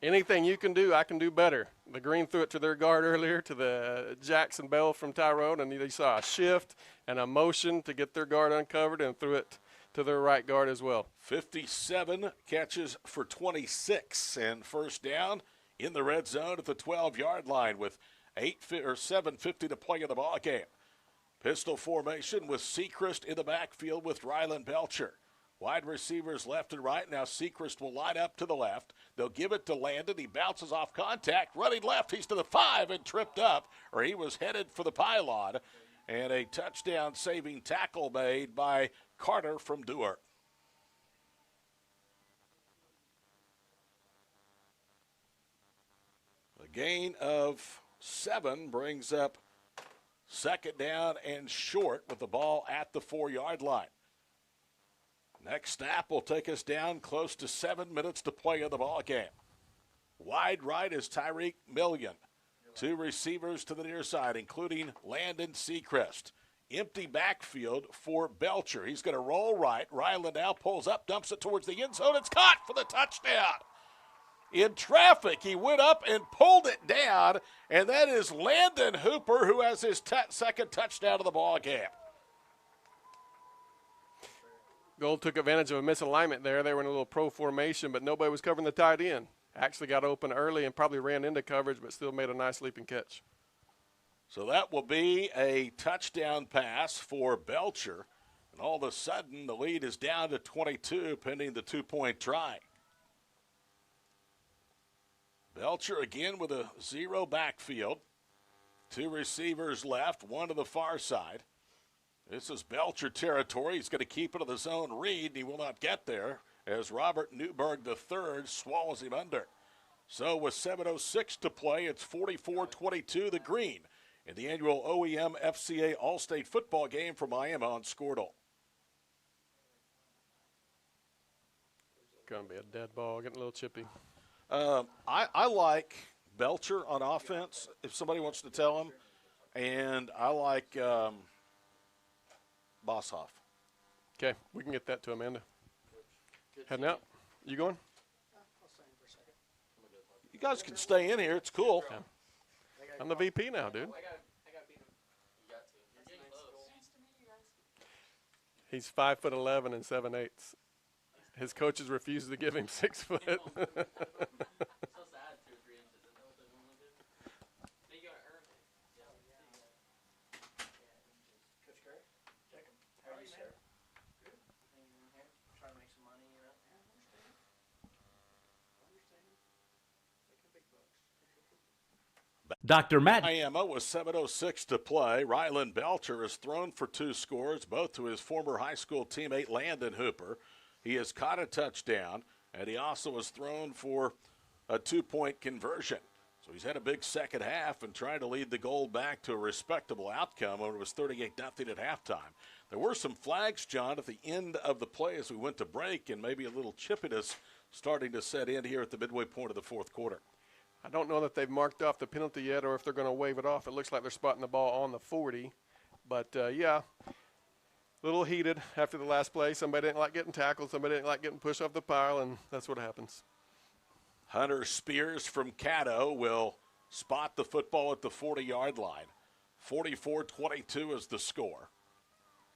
Anything you can do, I can do better. The Green threw it to their guard earlier, to the Jackson Bell from Tyrone, and they saw a shift and a motion to get their guard uncovered and threw it to their right guard as well. 57 catches for 26, and 1st down in the red zone at the 12-yard line with 7:50 to play in the ball game. Pistol formation with Sechrist in the backfield with Rylan Belcher. Wide receivers left and right. Now Sechrist will line up to the left. They'll give it to Landon. He bounces off contact. Running left. He's to the 5 and tripped up, or he was headed for the pylon. And a touchdown-saving tackle made by Carter from Dewar. A gain of 7 brings up 2nd down and short with the ball at the 4-yard line. Next snap will take us down close to 7 minutes to play in the ball game. Wide right is Tyreek Million. 2 receivers to the near side, including Landon Sechrist. Empty backfield for Belcher. He's going to roll right. Ryland now pulls up, dumps it towards the end zone. It's caught for the touchdown. In traffic, he went up and pulled it down, and that is Landon Hooper, who has his second touchdown of the ball game. Gold took advantage of a misalignment there. They were in a little pro formation, but nobody was covering the tight end. Actually got open early and probably ran into coverage, but still made a nice leaping catch. So that will be a touchdown pass for Belcher. And all of a sudden, the lead is down to 22 pending the 2-point try. Belcher again with a 0 backfield. 2 receivers left, 1 to the far side. This is Belcher territory. He's going to keep it in the zone read, and he will not get there as Robert Newberg III swallows him under. So with 7:06 to play, it's 44-22 the Green in the annual OEM FCA All-State football game for Miami on Squirtle. Going to be a dead ball, getting a little chippy. I like Belcher on offense, if somebody wants to tell him, and I like Boshoff. Okay, we can get that to Amanda. Heading out. You going? You guys can stay in here. It's cool. Yeah. I'm the VP now, dude. He's 5'11" and 7/8. His coaches refuse to give him 6 foot. Dr. Matt IMO with 7:06 to play. Rylan Belcher has thrown for 2 scores, both to his former high school teammate Landon Hooper. He has caught a touchdown, and he also has thrown for a 2-point conversion. So he's had a big second half and trying to lead the Gold back to a respectable outcome when it was 38-0 at halftime. There were some flags, John, at the end of the play as we went to break, and maybe a little chippiness starting to set in here at the midway point of the fourth quarter. I don't know that they've marked off the penalty yet or if they're going to wave it off. It looks like they're spotting the ball on the 40. But, yeah, a little heated after the last play. Somebody didn't like getting tackled. Somebody didn't like getting pushed off the pile, and that's what happens. Hunter Spears from Caddo will spot the football at the 40-yard line. 44-22 is the score.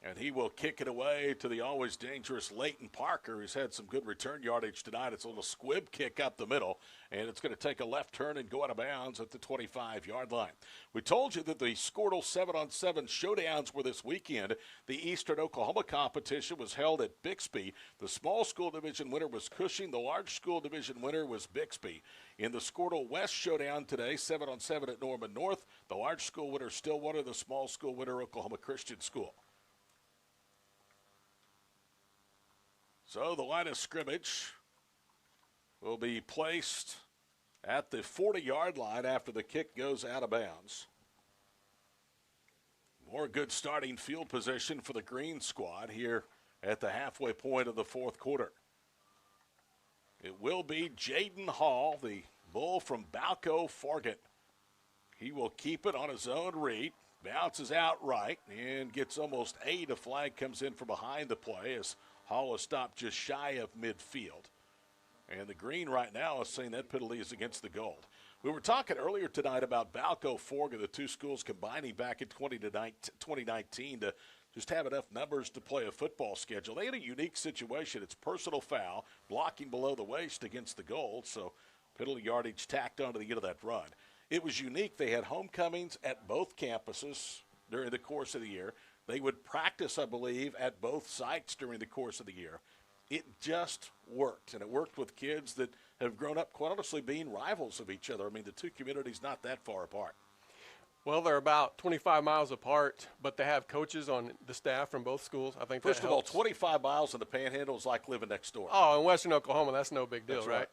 And he will kick it away to the always dangerous Leighton Parker, who's had some good return yardage tonight. It's a little squib kick up the middle, and it's going to take a left turn and go out of bounds at the 25-yard line. We told you that the Squirtle 7-on-7 showdowns were this weekend. The Eastern Oklahoma competition was held at Bixby. The small school division winner was Cushing. The large school division winner was Bixby. In the Squirtle West showdown today, 7-on-7 at Norman North. The large school winner Stillwater, the small school winner Oklahoma Christian School. So the line of scrimmage will be placed at the 40-yard line after the kick goes out of bounds. More good starting field position for the Green squad here at the halfway point of the fourth quarter. It will be Jaden Hall, the bull from Balco Forgan. He will keep it on his own read, bounces out right, and gets almost 8. A flag comes in from behind the play as Hall is stopped just shy of midfield. And the Green right now is saying that penalty is against the Gold. We were talking earlier tonight about Balco Forgan, the two schools combining back in 2019 to just have enough numbers to play a football schedule. They had a unique situation. It's personal foul, blocking below the waist against the Gold, so penalty yardage tacked onto the end of that run. It was unique. They had homecomings at both campuses during the course of the year. They would practice, I believe, at both sites during the course of the year. It just worked, and it worked with kids that have grown up, quite honestly, being rivals of each other. I mean, the two communities not that far apart. Well, they're about 25 miles apart, but they have coaches on the staff from both schools. I think First of all, 25 miles in the Panhandle is like living next door. Oh, in Western Oklahoma, that's no big deal, That's right.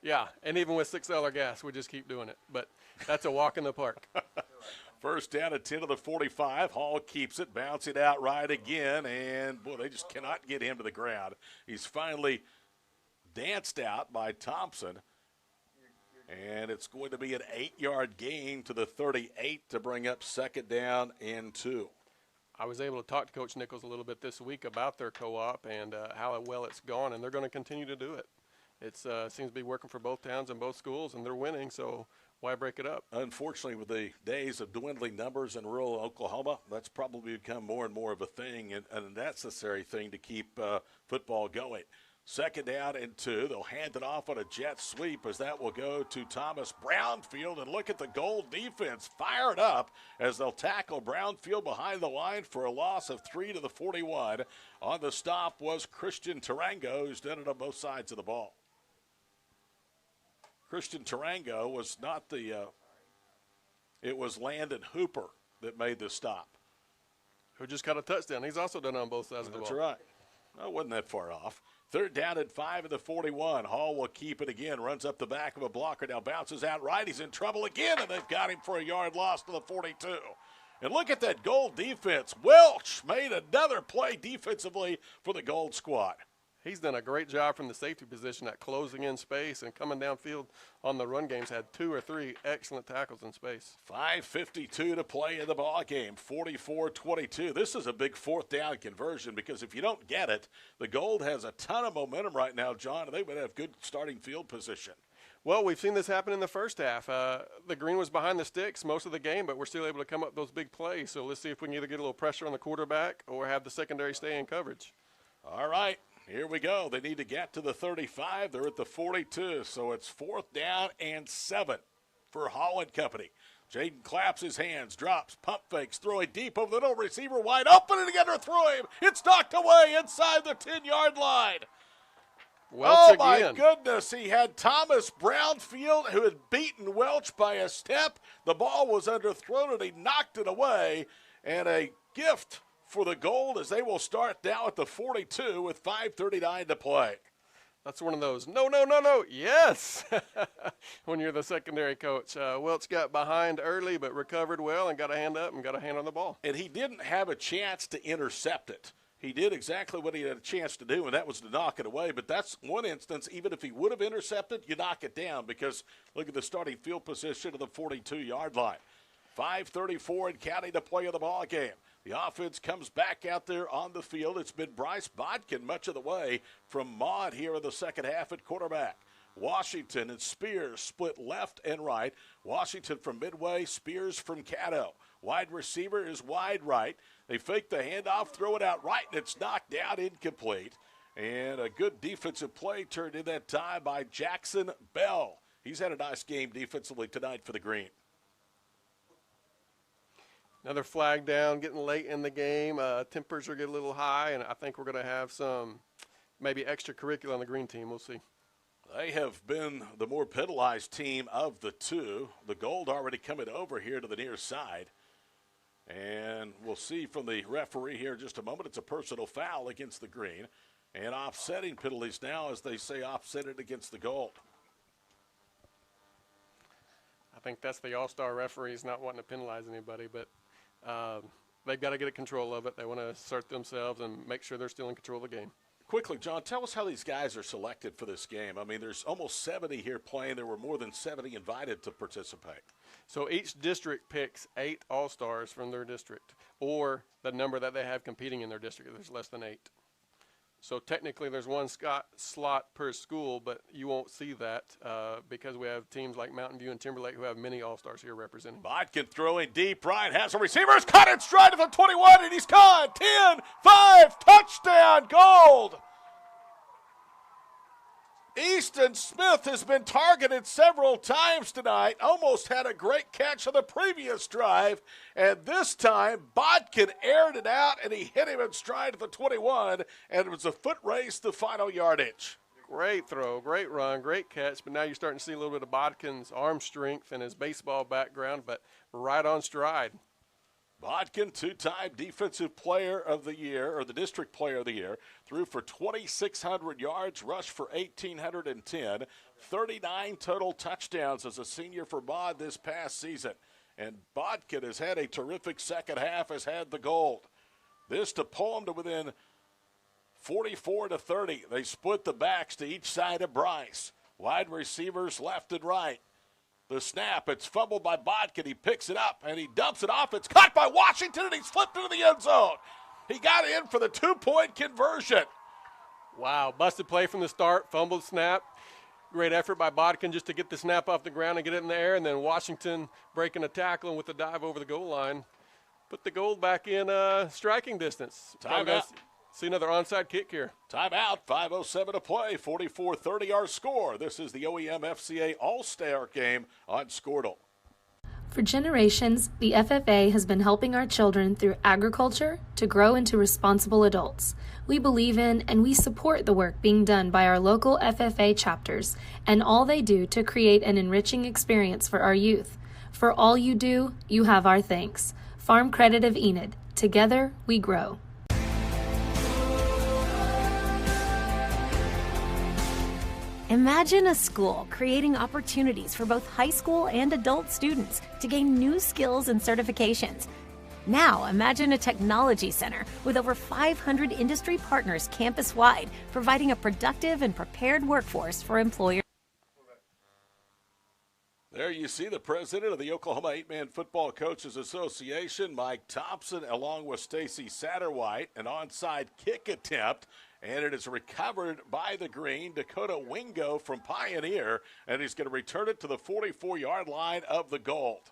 Yeah, and even with $6 gas, we just keep doing it. But that's a walk in the park. First down at 10 to the 45. Hall keeps it, bouncing out right again, and, boy, they just cannot get him to the ground. He's finally danced out by Thompson, and it's going to be an 8-yard gain to the 38 to bring up second down and 2. I was able to talk to Coach Nichols a little bit this week about their co-op and how well it's gone, and they're going to continue to do it. It seems to be working for both towns and both schools, and they're winning, so why break it up? Unfortunately, with the days of dwindling numbers in rural Oklahoma, that's probably become more and more of a thing, and a necessary thing to keep football going. Second down and 2. They'll hand it off on a jet sweep as that will go to Thomas Brownfield. And look at the Gold defense fired up as they'll tackle Brownfield behind the line for a loss of 3 to the 41. On the stop was Christian Tarango, who's done it on both sides of the ball. Christian Tarango was not it was Landon Hooper that made the stop. Who just got a touchdown. He's also done it on both sides of the ball. That's right. No, it wasn't that far off. Third down at 5 at the 41. Hall will keep it again. Runs up the back of a blocker. Now bounces out right. He's in trouble again, and they've got him for a yard loss to the 42. And look at that Gold defense. Welch made another play defensively for the Gold squad. He's done a great job from the safety position at closing in space and coming downfield on the run games. Had 2 or 3 excellent tackles in space. 5:52 to play in the ball game. 44-22. This is a big fourth down conversion because if you don't get it, the Gold has a ton of momentum right now, John, and they would have good starting field position. Well, we've seen this happen in the first half. The Green was behind the sticks most of the game, but we're still able to come up with those big plays. So let's see if we can either get a little pressure on the quarterback or have the secondary stay in coverage. All right. Here we go. They need to get to the 35. They're at the 42, so it's 4th down and 7 for Hall and company. Jaden claps his hands, drops, pump fakes, throwing deep over the middle, receiver wide open and again to throw him. It's knocked away inside the 10-yard line. Welch my again. goodness. He had Thomas Brownfield, who had beaten Welch by a step. The ball was underthrown, and he knocked it away. And a gift for the Gold as they will start now at the 42 with 5:39 to play. That's one of those, no, yes, when you're the secondary coach. Welch got behind early but recovered well and got a hand up and got a hand on the ball. And he didn't have a chance to intercept it. He did exactly what he had a chance to do, and that was to knock it away. But that's one instance, even if he would have intercepted, you knock it down because look at the starting field position of the 42-yard line. 5:34 and counting to play of the ball game. The offense comes back out there on the field. It's been Bryce Bodkin much of the way from Maud here in the second half at quarterback. Washington and Spears split left and right. Washington from Midway, Spears from Caddo. Wide receiver is wide right. They fake the handoff, throw it out right, and it's knocked down, incomplete. And a good defensive play turned in that time by Jackson Bell. He's had a nice game defensively tonight for the Green. Another flag down, getting late in the game. Tempers are getting a little high, and I think we're going to have some maybe extracurricular on the Green team. We'll see. They have been the more penalized team of the two. The Gold already coming over here to the near side. And we'll see from the referee here in just a moment. It's a personal foul against the Green. And offsetting penalties now, as they say, offset it against the Gold. I think that's the all-star referees not wanting to penalize anybody, but they've got to get control of it. They want to assert themselves and make sure they're still in control of the game. Quickly, John, tell us how these guys are selected for this game. I mean, there's almost 70 here playing. There were more than 70 invited to participate. So each district picks 8 all-stars from their district, or the number that they have competing in their district. There's less than 8. So technically there's one slot per school, but you won't see that because we have teams like Mountain View and Timberlake who have many all-stars here representing. Bodkin throwing deep right, has a receiver, is caught in stride at the 21, and he's caught. 10-5, touchdown, Gold. Easton Smith has been targeted several times tonight, almost had a great catch on the previous drive, and this time Bodkin aired it out, and he hit him in stride at the 21, and it was a foot race the final yardage. Great throw, great run, great catch, but now you're starting to see a little bit of Bodkin's arm strength and his baseball background, but right on stride. Bodkin, 2-time Defensive Player of the Year, or the District Player of the Year, threw for 2,600 yards, rushed for 1,810, 39 total touchdowns as a senior for Bod this past season. And Bodkin has had a terrific second half, has had the Gold. This to pull them to within 44-30. They split the backs to each side of Bryce. Wide receivers left and right. The snap, it's fumbled by Bodkin. He picks it up, and he dumps it off. It's caught by Washington, and he's flipped into the end zone. He got in for the 2-point conversion. Wow, busted play from the start, fumbled snap. Great effort by Bodkin just to get the snap off the ground and get it in the air, and then Washington breaking a tackle and with the dive over the goal line. Put the Gold back in striking distance. Timeout. See another onside kick here. Timeout, 5:07 to play, 44-30 our score. This is the OEM FCA All-Star Game on Squirtle. For generations, the FFA has been helping our children through agriculture to grow into responsible adults. We believe in and we support the work being done by our local FFA chapters and all they do to create an enriching experience for our youth. For all you do, you have our thanks. Farm Credit of Enid. Together, we grow. Imagine a school creating opportunities for both high school and adult students to gain new skills and certifications. Now, imagine a technology center with over 500 industry partners campus-wide, providing a productive and prepared workforce for employers. There you see the president of the Oklahoma 8-Man Football Coaches Association, Mike Thompson, along with Stacy Satterwhite, an onside kick attempt. And it is recovered by the Green, Dakota Wingo from Pioneer, and he's going to return it to the 44-yard line of the Gold.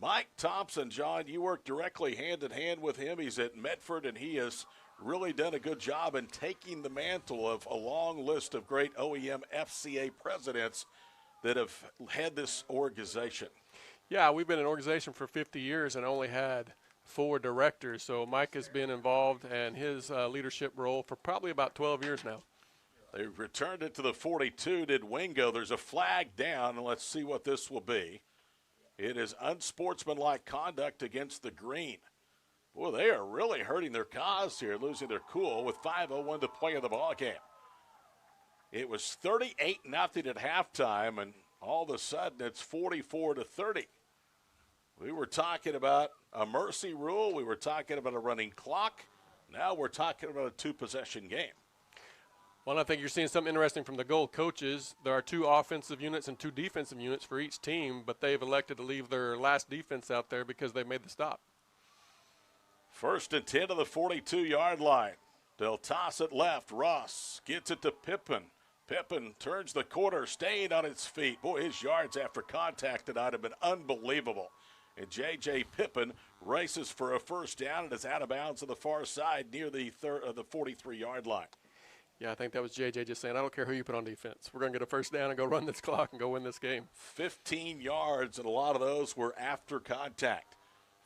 Mike Thompson, John, you work directly hand-in-hand with him. He's at Medford, and he has really done a good job in taking the mantle of a long list of great OEM FCA presidents that have had this organization. Yeah, we've been an organization for 50 years and only had 4 directors. So Mike has been involved in his leadership role for probably about 12 years now. They returned it to the 42, did Wingo. There's a flag down, and let's see what this will be. It is unsportsmanlike conduct against the green. Boy, they are really hurting their cause here, losing their cool with 5:01 to play in the ballgame. It was 38-0 at halftime, and all of a sudden it's 44-30. We were talking about a mercy rule. We were talking about a running clock. Now we're talking about a two-possession game. Well, I think you're seeing something interesting from the Gold coaches. There are 2 offensive units and 2 defensive units for each team, but they've elected to leave their last defense out there because they made the stop. 1st and 10 to the 42-yard line. They'll toss it left. Ross gets it to Pippin. Pippin turns the corner, staying on his feet. Boy, his yards after contact tonight have been unbelievable. And J.J. Pippin races for a first down and is out of bounds on the far side near the 43-yard line. Yeah, I think that was J.J. just saying, I don't care who you put on defense. We're going to get a first down and go run this clock and go win this game. 15 yards, and a lot of those were after contact.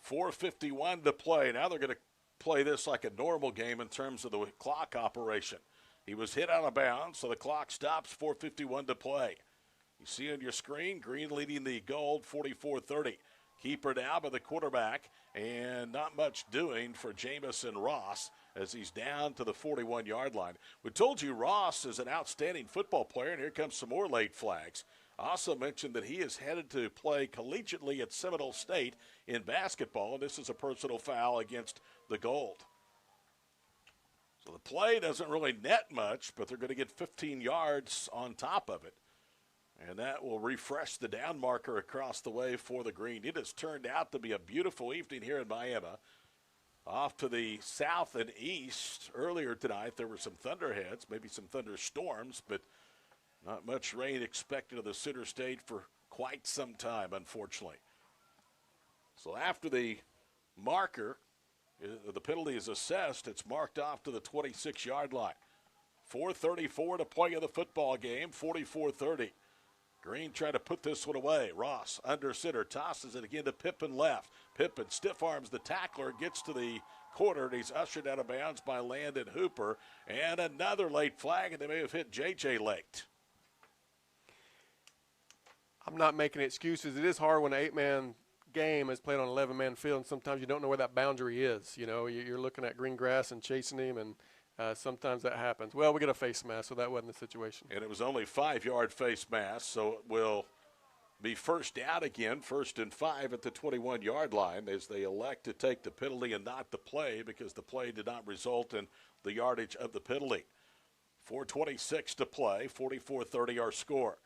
4:51 to play. Now they're going to play this like a normal game in terms of the clock operation. He was hit out of bounds, so the clock stops. 4:51 to play. You see on your screen, Green leading the Gold 44-30. Keeper now by the quarterback, and not much doing for Jamison Ross as he's down to the 41-yard line. We told you Ross is an outstanding football player, and here comes some more late flags. Also mentioned that he is headed to play collegiately at Seminole State in basketball, and this is a personal foul against the Gold. So the play doesn't really net much, but they're going to get 15 yards on top of it. And that will refresh the down marker across the way for the Green. It has turned out to be a beautiful evening here in Miami. Off to the south and east, earlier tonight there were some thunderheads, maybe some thunderstorms, but not much rain expected of the Center State for quite some time, unfortunately. So after the marker, the penalty is assessed, it's marked off to the 26-yard line. 4:34 to play in the football game, 44-30. Green trying to put this one away. Ross under center, tosses it again to Pippin left. Pippin stiff arms the tackler, gets to the corner, and he's ushered out of bounds by Landon Hooper. And another late flag, and they may have hit J.J. late. I'm not making excuses. It is hard when an 8-man game is played on an 11-man field, and sometimes you don't know where that boundary is. You know, you're looking at green grass and chasing him, and sometimes that happens. Well, we get a face mask, so that wasn't the situation. And it was only 5-yard face mask, so it will be first down again, 1st and 5 at the 21-yard line as they elect to take the penalty and not the play because the play did not result in the yardage of the penalty. 4:26 to play, 44-30 our score.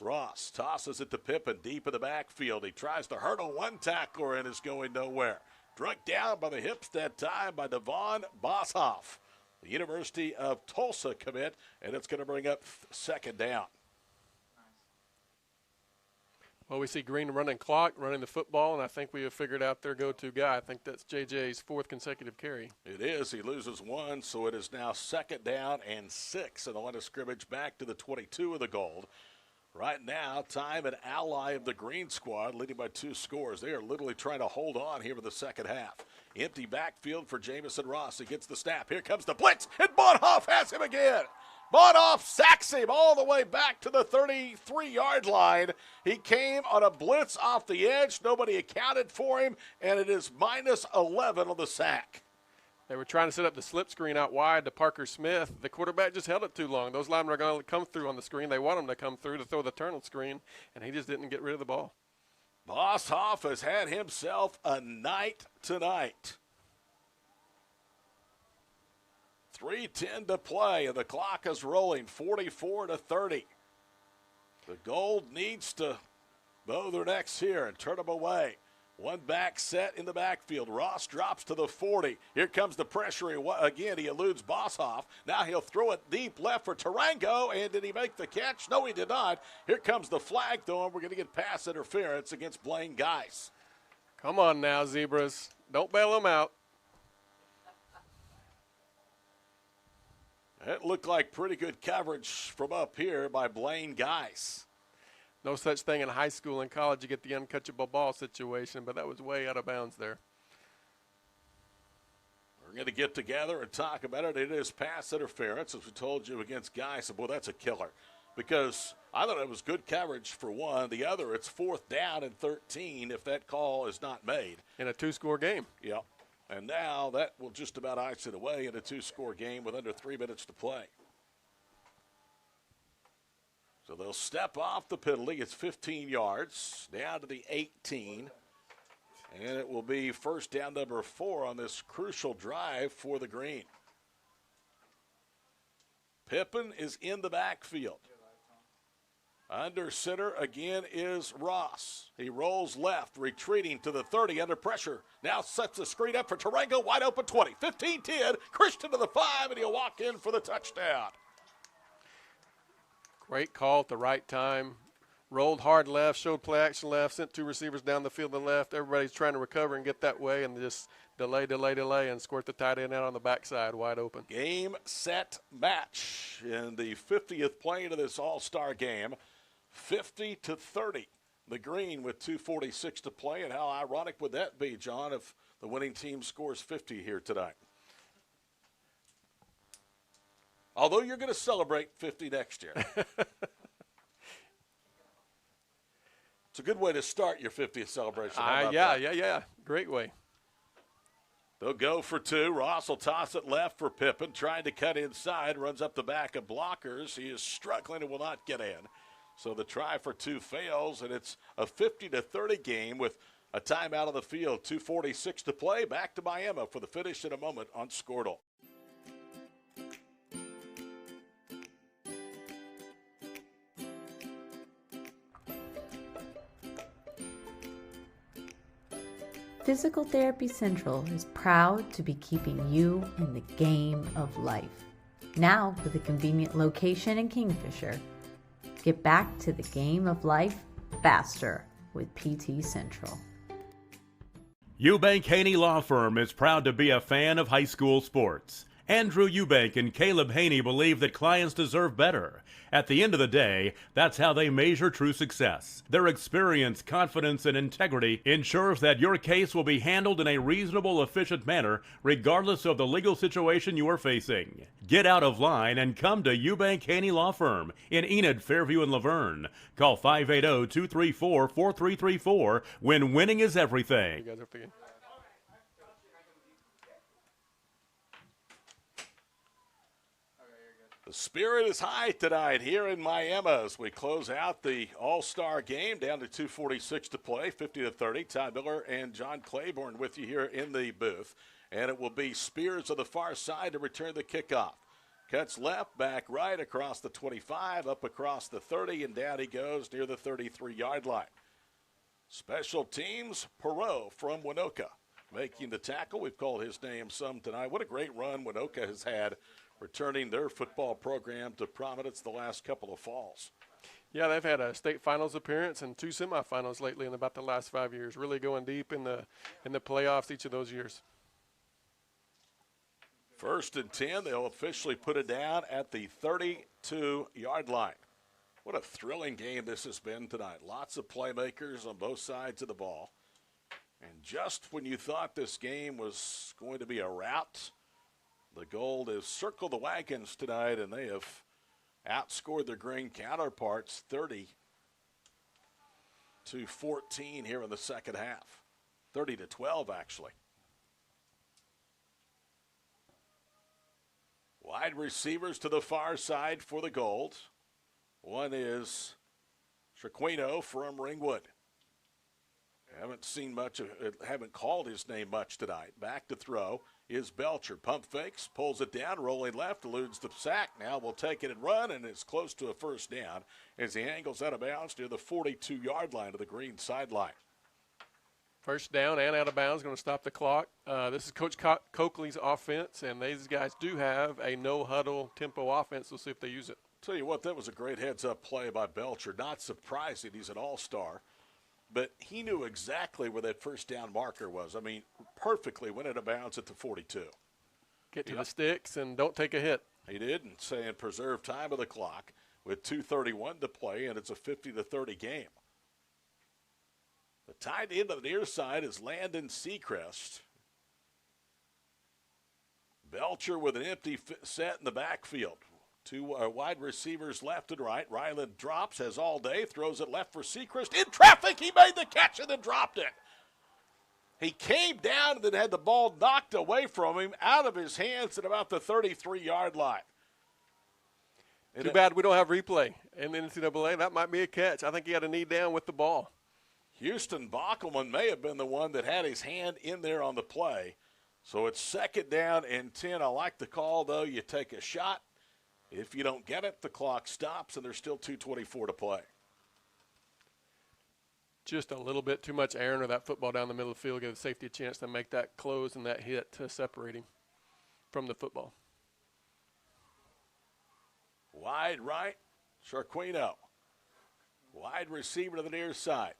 Ross tosses it to Pippin deep in the backfield. He tries to hurdle one tackler and is going nowhere. Drugged down by the hips that time by Devon Boshoff, the University of Tulsa commit, and it's going to bring up 2nd down. Well, we see Green running clock, running the football, and I think we have figured out their go-to guy. I think that's J.J.'s 4th consecutive carry. It is. He loses 1, so it is now 2nd down and 6, and the line of scrimmage back to the 22 of the Gold. Right now, Time, an ally of the Green squad, leading by 2 scores. They are literally trying to hold on here in the second half. Empty backfield for Jamison Ross. He gets the snap. Here comes the blitz, and Bonhoff has him again. Bonhoff sacks him all the way back to the 33-yard line. He came on a blitz off the edge. Nobody accounted for him, and it is minus 11 on the sack. They were trying to set up the slip screen out wide to Parker Smith. The quarterback just held it too long. Those linemen are going to come through on the screen. They want him to come through to throw the tunnel screen, and he just didn't get rid of the ball. Boshoff has had himself a night tonight. 3:10 to play, and the clock is rolling, 44-30. The Gold needs to bow their necks here and turn them away. One back set in the backfield. Ross drops to the 40. Here comes the pressure again. He eludes Boshoff. Now he'll throw it deep left for Tarango. And did he make the catch? No, he did not. Here comes the flag, though, and we're going to get pass interference against Blaine Geis. Come on now, Zebras. Don't bail them out. It looked like pretty good coverage from up here by Blaine Geis. No such thing in high school and college. You get the uncatchable ball situation, but that was way out of bounds there. We're going to get together and talk about it. It is pass interference, as we told you, against Guy. So, boy, that's a killer. Because I thought it was good coverage for one. The other, it's 4th down and 13 if that call is not made. In a 2-score game. Yep. And now that will just about ice it away in a 2-score game with under 3 minutes to play. So they'll step off the penalty. It's 15 yards, down to the 18. And it will be first down number 4 on this crucial drive for the Green. Pippen is in the backfield. Under center again is Ross. He rolls left, retreating to the 30 under pressure. Now sets the screen up for Tarango, wide open 20. 15-10, Christian to the 5, and he'll walk in for the touchdown. Great call at the right time. Rolled hard left, showed play action left, sent 2 receivers down the field and left. Everybody's trying to recover and get that way, and just delay, and squirt the tight end out on the backside, wide open. Game, set, match in the 50th play of this all-star game. 50-30. The Green with 2:46 to play, and how ironic would that be, John, if the winning team scores 50 here tonight? Although you're going to celebrate 50 next year. It's a good way to start your 50th celebration. Yeah. Great way. They'll go for 2. Ross will toss it left for Pippen, trying to cut inside, runs up the back of blockers. He is struggling and will not get in. So the try for 2 fails, and it's a 50-30 game with a timeout on the field. 2:46 to play. Back to Miami for the finish in a moment on Squirtle. Physical Therapy Central is proud to be keeping you in the game of life. Now with a convenient location in Kingfisher. Get back to the game of life faster with PT Central. Eubank Haney Law Firm is proud to be a fan of high school sports. Andrew Eubank and Caleb Haney believe that clients deserve better. At the end of the day, that's how they measure true success. Their experience, confidence, and integrity ensures that your case will be handled in a reasonable, efficient manner, regardless of the legal situation you are facing. Get out of line and come to Eubank Haney Law Firm in Enid, Fairview, and Laverne. Call 580-234-4334 when winning is everything. You guys are picking. The spirit is high tonight here in Miami as we close out the All-Star game down to 2:46 to play, 50-30. Ty Miller and John Claiborne with you here in the booth. And it will be Spears on the far side to return the kickoff. Cuts left, back right, across the 25, up across the 30, and down he goes near the 33-yard line. Special teams, Perot from Winoka making the tackle. We've called his name some tonight. What a great run Winoka has had, returning their football program to prominence the last couple of falls. Yeah, they've had a state finals appearance and 2 semifinals lately in about the last 5 years, really going deep in the playoffs each of those years. 1st and 10, they'll officially put it down at the 32-yard line. What a thrilling game this has been tonight. Lots of playmakers on both sides of the ball. And just when you thought this game was going to be a rout, the Gold has circled the wagons tonight, and they have outscored their Green counterparts 30-14 here in the second half. 30-12, actually. Wide receivers to the far side for the Gold. One is Shaquino from Ringwood. Haven't seen much of it, haven't called his name much tonight. Back to throw is Belcher. Pump fakes, pulls it down, rolling left, eludes the sack. Now will take it and run, and it's close to a first down as he angles out of bounds near the 42-yard line of the Green sideline. First down and out of bounds, going to stop the clock. This is Coach Coakley's offense, and these guys do have a no-huddle tempo offense. We'll see if they use it. Tell you what, that was a great heads-up play by Belcher. Not surprising, he's an all-star. But he knew exactly where that first down marker was. I mean, perfectly went out of bounds at the 42. Get to the sticks and don't take a hit. He did, and saying preserve time of the clock with 2:31 to play, and it's a 50-30 game. The tight end on the near side is Landon Seacrest. Belcher with an empty set in the backfield. Two wide receivers left and right. Ryland drops, has all day, throws it left for Sechrist. In traffic, he made the catch and then dropped it. He came down and then had the ball knocked away from him out of his hands at about the 33-yard line. Too bad we don't have replay in the NCAA. That might be a catch. I think he had a knee down with the ball. Houston Bockelman may have been the one that had his hand in there on the play. So it's 2nd down and 10. I like the call, though. You take a shot. If you don't get it, the clock stops, and there's still 2:24 to play. Just a little bit too much Aaron or that football down the middle of the field, give the safety a chance to make that close and that hit to separate him from the football. Wide right, Sharquino. Wide receiver to the near side.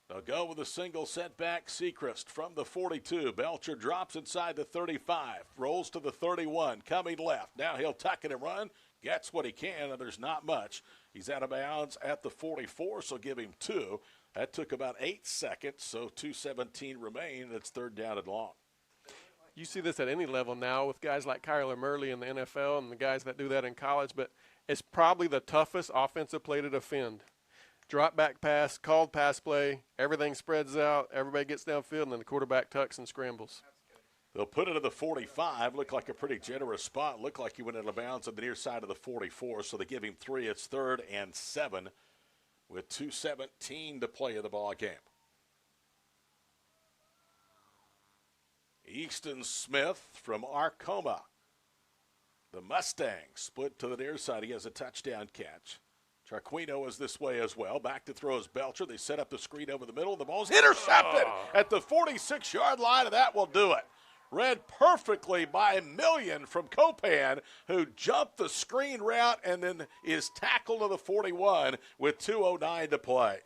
They'll go with a single setback. Sechrist from the 42. Belcher drops inside the 35. Rolls to the 31. Coming left. Now he'll tuck it and run. Gets what he can, and there's not much. He's out of bounds at the 44, so give him 2. That took about 8 seconds, so 2:17 remain. It's 3rd down and long. You see this at any level now with guys like Kyler Murray in the NFL and the guys that do that in college, but it's probably the toughest offensive play to defend. Drop back pass, called pass play, everything spreads out, everybody gets downfield, and then the quarterback tucks and scrambles. They'll put it at the 45. Looked like a pretty generous spot. Looked like he went out of bounds on the near side of the 44, so they give him 3. It's 3rd and 7 with 2:17 to play in the ball game. Easton Smith from Arcoma. The Mustang split to the near side. He has a touchdown catch. Tarquino is this way as well. Back to throws Belcher. They set up the screen over the middle. The ball's intercepted at the 46-yard line, and that will do it. Read perfectly by Million from Copan, who jumped the screen route and then is tackled to the 41 with 2:09 to play.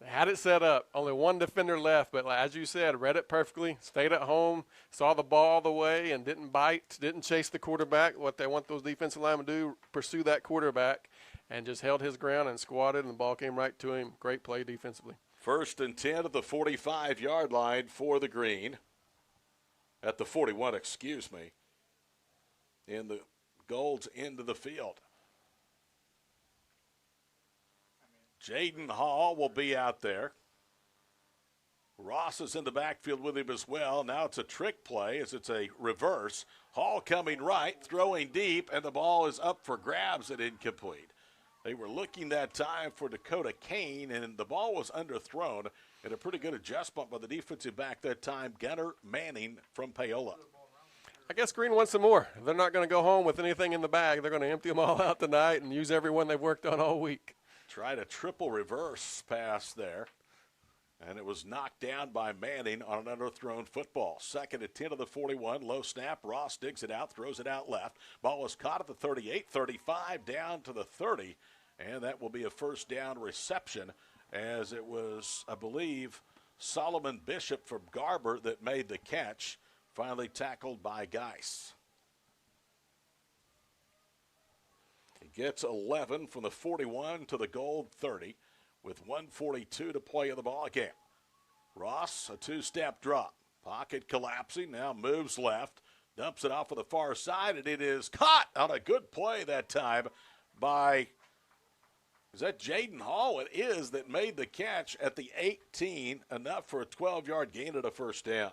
They had it set up. Only one defender left, but as you said, read it perfectly, stayed at home, saw the ball all the way, and didn't bite, didn't chase the quarterback. What they want those defensive linemen to do, pursue that quarterback, and just held his ground and squatted, and the ball came right to him. Great play defensively. 1st and 10 at the 45-yard line for the Green. At the 41, excuse me. In the Gold's into the field. Jaden Hall will be out there. Ross is in the backfield with him as well. Now it's a trick play as it's a reverse. Hall coming right, throwing deep, and the ball is up for grabs and incomplete. They were looking that time for Dakota Kane, and the ball was underthrown. And a pretty good adjustment by the defensive back that time, Gunnar Manning from Paola. I guess Green wants some more. They're not going to go home with anything in the bag. They're going to empty them all out tonight and use every one they've worked on all week. Tried a triple reverse pass there, and it was knocked down by Manning on an underthrown football. 2nd and 10 of the 41, low snap. Ross digs it out, throws it out left. Ball was caught at the 38, 35, down to the 30, and that will be a 1st down reception, as it was, I believe, Solomon Bishop from Garber that made the catch, finally tackled by Geis. He gets 11 from the 41 to the Gold 30 with 1:42 to play in the ball game. Ross, a 2-step drop. Pocket collapsing, now moves left, dumps it off of the far side, and it is caught on a good play that time by, is that Jaden Hall? It is, that made the catch at the 18, enough for a 12-yard gain at a 1st down.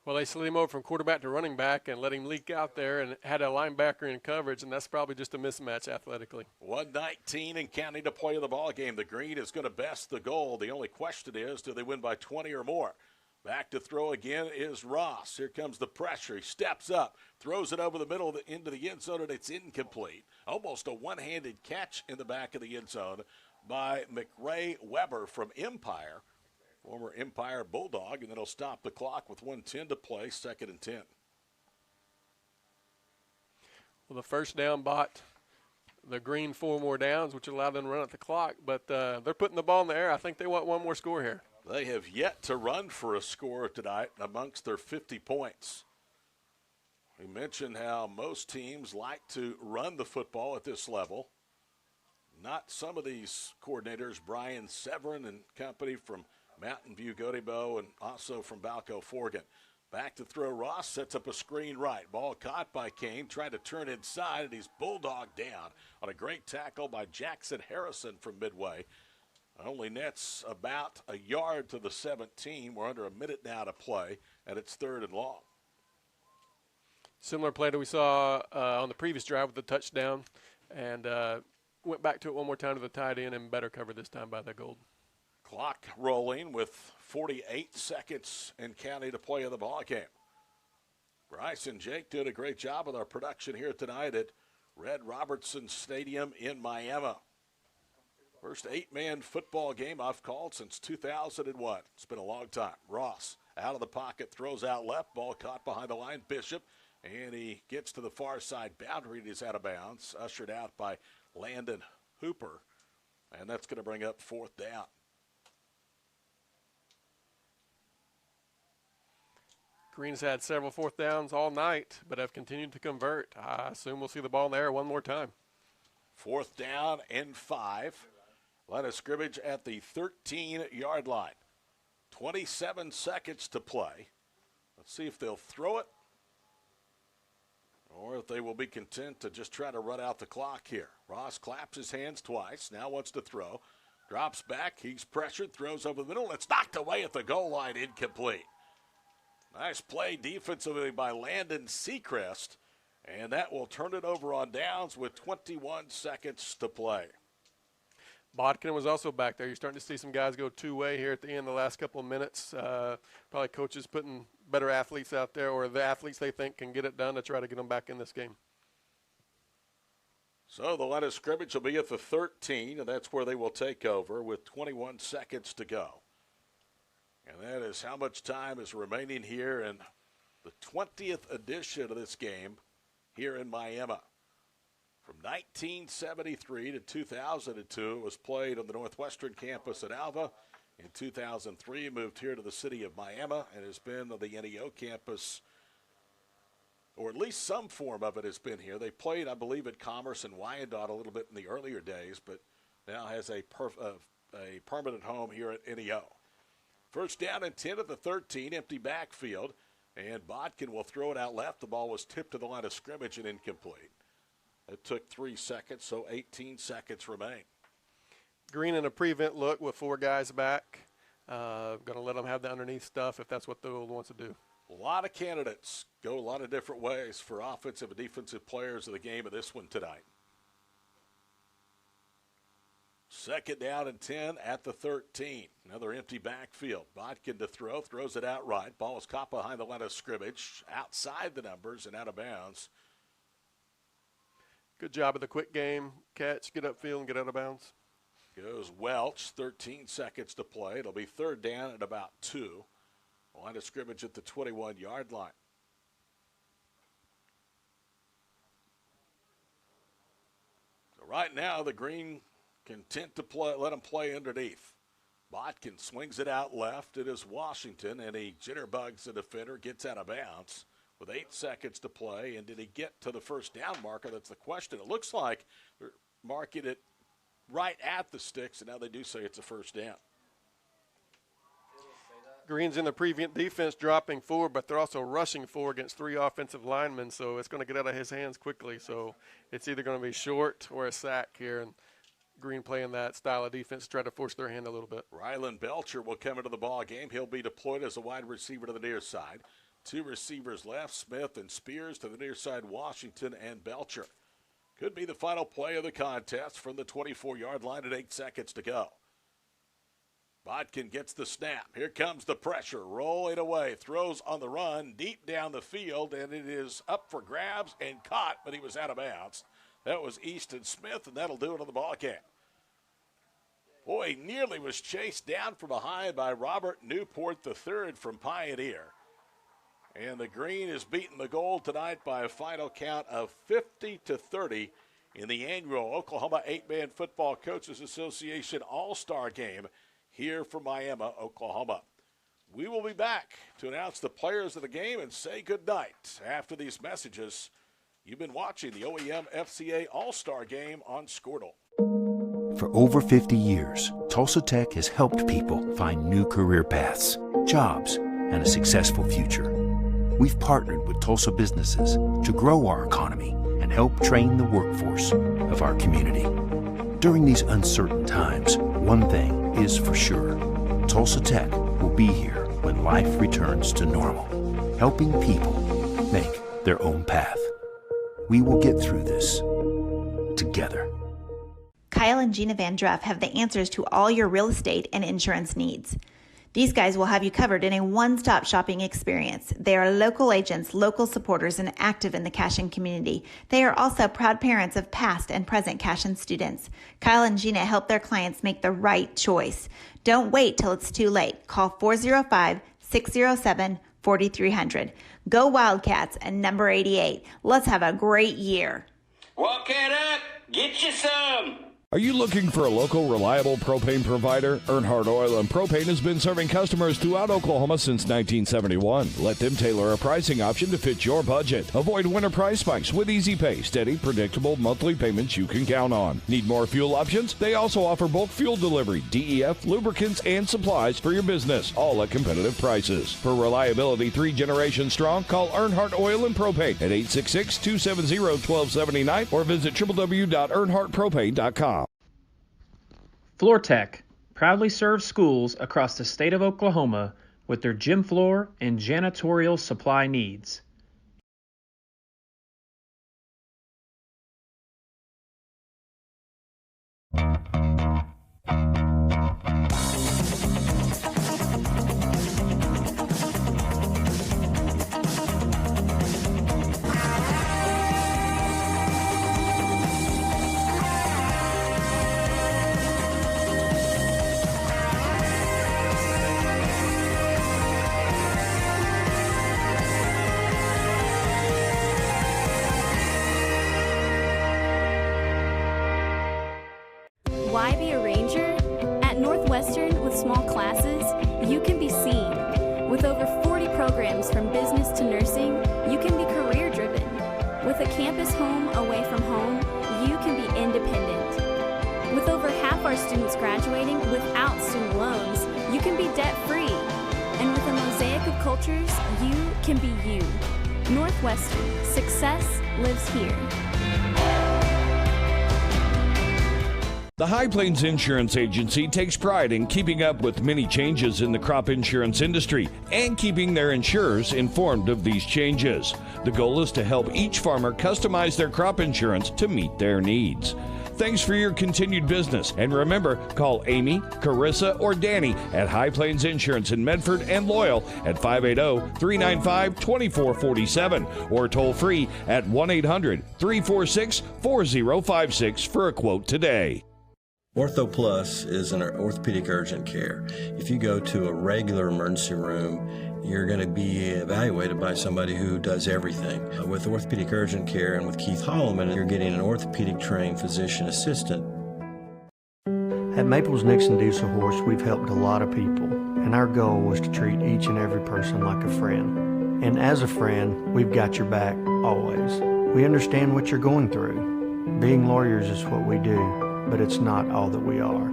Well, they slid him over from quarterback to running back and let him leak out there and had a linebacker in coverage, and that's probably just a mismatch athletically. 1:19 and counting to play in the ball game. The Green is going to best the Gold. The only question is, do they win by 20 or more? Back to throw again is Ross. Here comes the pressure. He steps up, throws it over the middle into the end zone, and it's incomplete. Almost a one-handed catch in the back of the end zone by McRae Weber from Empire, former Empire Bulldog, and then he'll stop the clock with 1:10 to play, 2nd and 10. Well, the 1st down bought the Green 4 more downs, which allowed them to run at the clock, but they're putting the ball in the air. I think they want one more score here. They have yet to run for a score tonight amongst their 50 points. We mentioned how most teams like to run the football at this level. Not some of these coordinators, Brian Severin and company from Mountain View Gotebo and also from Balco Forgan. Back to throw Ross, sets up a screen right. Ball caught by Kane, trying to turn inside, and he's bulldogged down on a great tackle by Jackson Harrison from midway. Only nets about a yard to the 17. We're under a minute now to play, and it's 3rd and long. Similar play that we saw on the previous drive with the touchdown, and went back to it one more time to the tight end and better covered this time by the Gold. Clock rolling with 48 seconds and counting to play in the ball game. Bryce and Jake did a great job with our production here tonight at Red Robertson Stadium in Miami. First 8-man football game I've called since 2001. It's been a long time. Ross out of the pocket, throws out left, ball caught behind the line. Bishop, and he gets to the far side boundary and he's out of bounds, ushered out by Landon Hooper, and that's going to bring up 4th down. Green's had several 4th downs all night, but have continued to convert. I assume we'll see the ball in the air one more time. 4th down and 5. Line of scrimmage at the 13-yard line. 27 seconds to play. Let's see if they'll throw it or if they will be content to just try to run out the clock here. Ross claps his hands twice, now wants to throw. Drops back, he's pressured, throws over the middle. It's knocked away at the goal line, incomplete. Nice play defensively by Landon Seacrest, and that will turn it over on downs with 21 seconds to play. Bodkin was also back there. You're starting to see some guys go two-way here at the end of the last couple of minutes. Probably coaches putting better athletes out there, or the athletes they think can get it done to try to get them back in this game. So the line of scrimmage will be at the 13, and that's where they will take over with 21 seconds to go. And that is how much time is remaining here in the 20th edition of this game here in Miami. From 1973 to 2002, it was played on the Northwestern campus at Alva. In 2003, it moved here to the city of Miami and has been on the NEO campus, or at least some form of it has been here. They played, I believe, at Commerce and Wyandotte a little bit in the earlier days, but now has a permanent home here at NEO. First down and 10 at the 13, empty backfield, and Bodkin will throw it out left. The ball was tipped to the line of scrimmage and incomplete. It took 3 seconds, so 18 seconds remain. Green in a prevent look with 4 guys back. Going to let them have the underneath stuff if that's what the Old wants to do. A lot of candidates go a lot of different ways for offensive and defensive players of the game of this one tonight. Second down and 10 at the 13. Another empty backfield. Bodkin to throw, throws it outright. Ball is caught behind the line of scrimmage, outside the numbers and out of bounds. Good job of the quick game catch, get upfield and get out of bounds. Goes Welch, 13 seconds to play. It'll be third down at about 2. Line of scrimmage at the 21-yard line. So right now, the Green content to play, let him play underneath. Bodkin swings it out left. It is Washington, and he jitterbugs the defender, gets out of bounds with 8 seconds to play. And did he get to the first down marker? That's the question. It looks like they're marking it right at the sticks, and now they do say it's a first down. Green's in the prevent defense dropping forward, but they're also rushing forward against 3 offensive linemen, so it's going to get out of his hands quickly. So it's either going to be short or a sack here, and Green playing that style of defense to try to force their hand a little bit. Rylan Belcher will come into the ball game. He'll be deployed as a wide receiver to the near side. 2 receivers left, Smith and Spears to the near side, Washington and Belcher. Could be the final play of the contest from the 24-yard line at 8 seconds to go. Bodkin gets the snap. Here comes the pressure. Rolling away. Throws on the run deep down the field, and it is up for grabs and caught, but he was out of bounds. That was Easton Smith, and that'll do it on the ball game. Boy, he nearly was chased down from behind by Robert Newport III from Pioneer. And the Green is beating the goal tonight by a final count of 50-30 in the annual Oklahoma 8-Man Football Coaches Association All-Star Game here from Miami, Oklahoma. We will be back to announce the players of the game and say goodnight after these messages. You've been watching the OEM FCA All-Star Game on Squirtle. For over 50 years, Tulsa Tech has helped people find new career paths, jobs, and a successful future. We've partnered with Tulsa businesses to grow our economy and help train the workforce of our community. During these uncertain times, one thing is for sure. Tulsa Tech will be here when life returns to normal, helping people make their own path. We will get through this together. Kyle and Gina Van Druff have the answers to all your real estate and insurance needs. These guys will have you covered in a one-stop shopping experience. They are local agents, local supporters, and active in the Cashin community. They are also proud parents of past and present Cashin students. Kyle and Gina help their clients make the right choice. Don't wait till it's too late. Call 405-607-4300. Go Wildcats and number 88. Let's have a great year. Walk it up, get you some. Are you looking for a local, reliable propane provider? Earnhardt Oil and Propane has been serving customers throughout Oklahoma since 1971. Let them tailor a pricing option to fit your budget. Avoid winter price spikes with easy pay, steady, predictable monthly payments you can count on. Need more fuel options? They also offer bulk fuel delivery, DEF, lubricants, and supplies for your business, all at competitive prices. For reliability 3 generations strong, call Earnhardt Oil and Propane at 866-270-1279 or visit www.earnhardtpropane.com. FloorTech proudly serves schools across the state of Oklahoma with their gym floor and janitorial supply needs. Why be a ranger? At Northwestern, with small classes, you can be seen. With over 40 programs from business to nursing, you can be career driven. With a campus home away from home, you can be independent. With over half our students graduating without student loans, you can be debt free. And with a mosaic of cultures, you can be you. Northwestern, success lives here. The High Plains Insurance Agency takes pride in keeping up with many changes in the crop insurance industry and keeping their insurers informed of these changes. The goal is to help each farmer customize their crop insurance to meet their needs. Thanks for your continued business, and remember, call Amy, Carissa, or Danny at High Plains Insurance in Medford and Loyal at 580-395-2447 or toll free at 1-800-346-4056 for a quote today. Ortho Plus is an orthopedic urgent care. If you go to a regular emergency room, you're going to be evaluated by somebody who does everything. With orthopedic urgent care and with Keith Holloman, you're getting an orthopedic trained physician assistant. At Maples Nixon Diesel Horse, we've helped a lot of people, and our goal was to treat each and every person like a friend. And as a friend, we've got your back always. We understand what you're going through. Being lawyers is what we do, but it's not all that we are.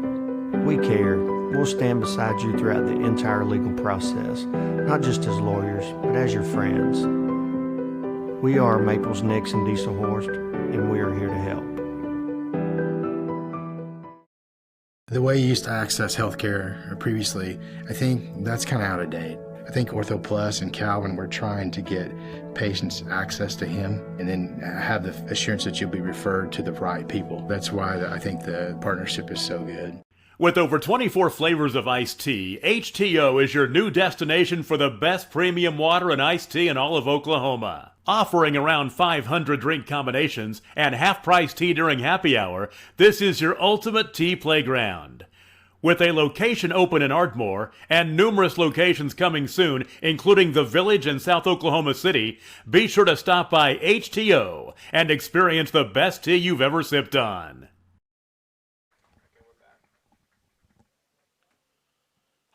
We care. We'll stand beside you throughout the entire legal process, not just as lawyers, but as your friends. We are Maples Nixon Diesel Horst, and we are here to help. The way you used to access healthcare previously, I think that's kind of out of date. I think Ortho Plus and Calvin were trying to get patients access to him and then have the assurance that you'll be referred to the right people. That's why I think the partnership is so good. With over 24 flavors of iced tea, HTO is your new destination for the best premium water and iced tea in all of Oklahoma. Offering around 500 drink combinations and half-price tea during happy hour, this is your ultimate tea playground. With a location open in Ardmore and numerous locations coming soon, including the Village in South Oklahoma City, be sure to stop by HTO and experience the best tea you've ever sipped on.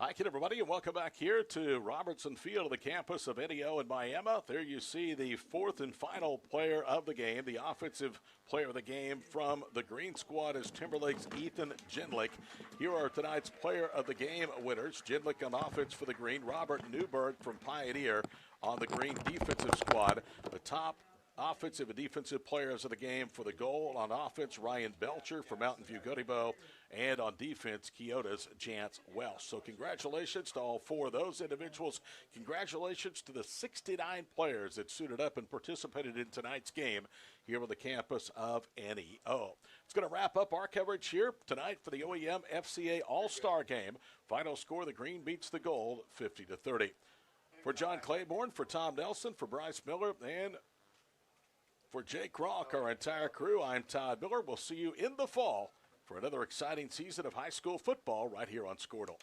Hi again, everybody, and welcome back here to Robertson Field of the campus of NEO in Miami. There you see the fourth and final player of the game. The offensive player of the game from the green squad is Timberlake's Ethan Jindlik. Here are tonight's player of the game winners. Jindlik on offense for the green. Robert Newberg from Pioneer on the green defensive squad. The top offensive and defensive players of the game for the goal. On offense, Ryan Belcher for Mountain View Gotebo. And on defense, Keota's Jance Welsh. So congratulations to all four of those individuals. Congratulations to the 69 players that suited up and participated in tonight's game here on the campus of NEO. It's going to wrap up our coverage here tonight for the OEM FCA All-Star Game. Final score, the green beats the gold 50-30. For John Claiborne, for Tom Nelson, for Bryce Miller, and for Jake Rock, our entire crew, I'm Todd Miller. We'll see you in the fall for another exciting season of high school football right here on Squirtle.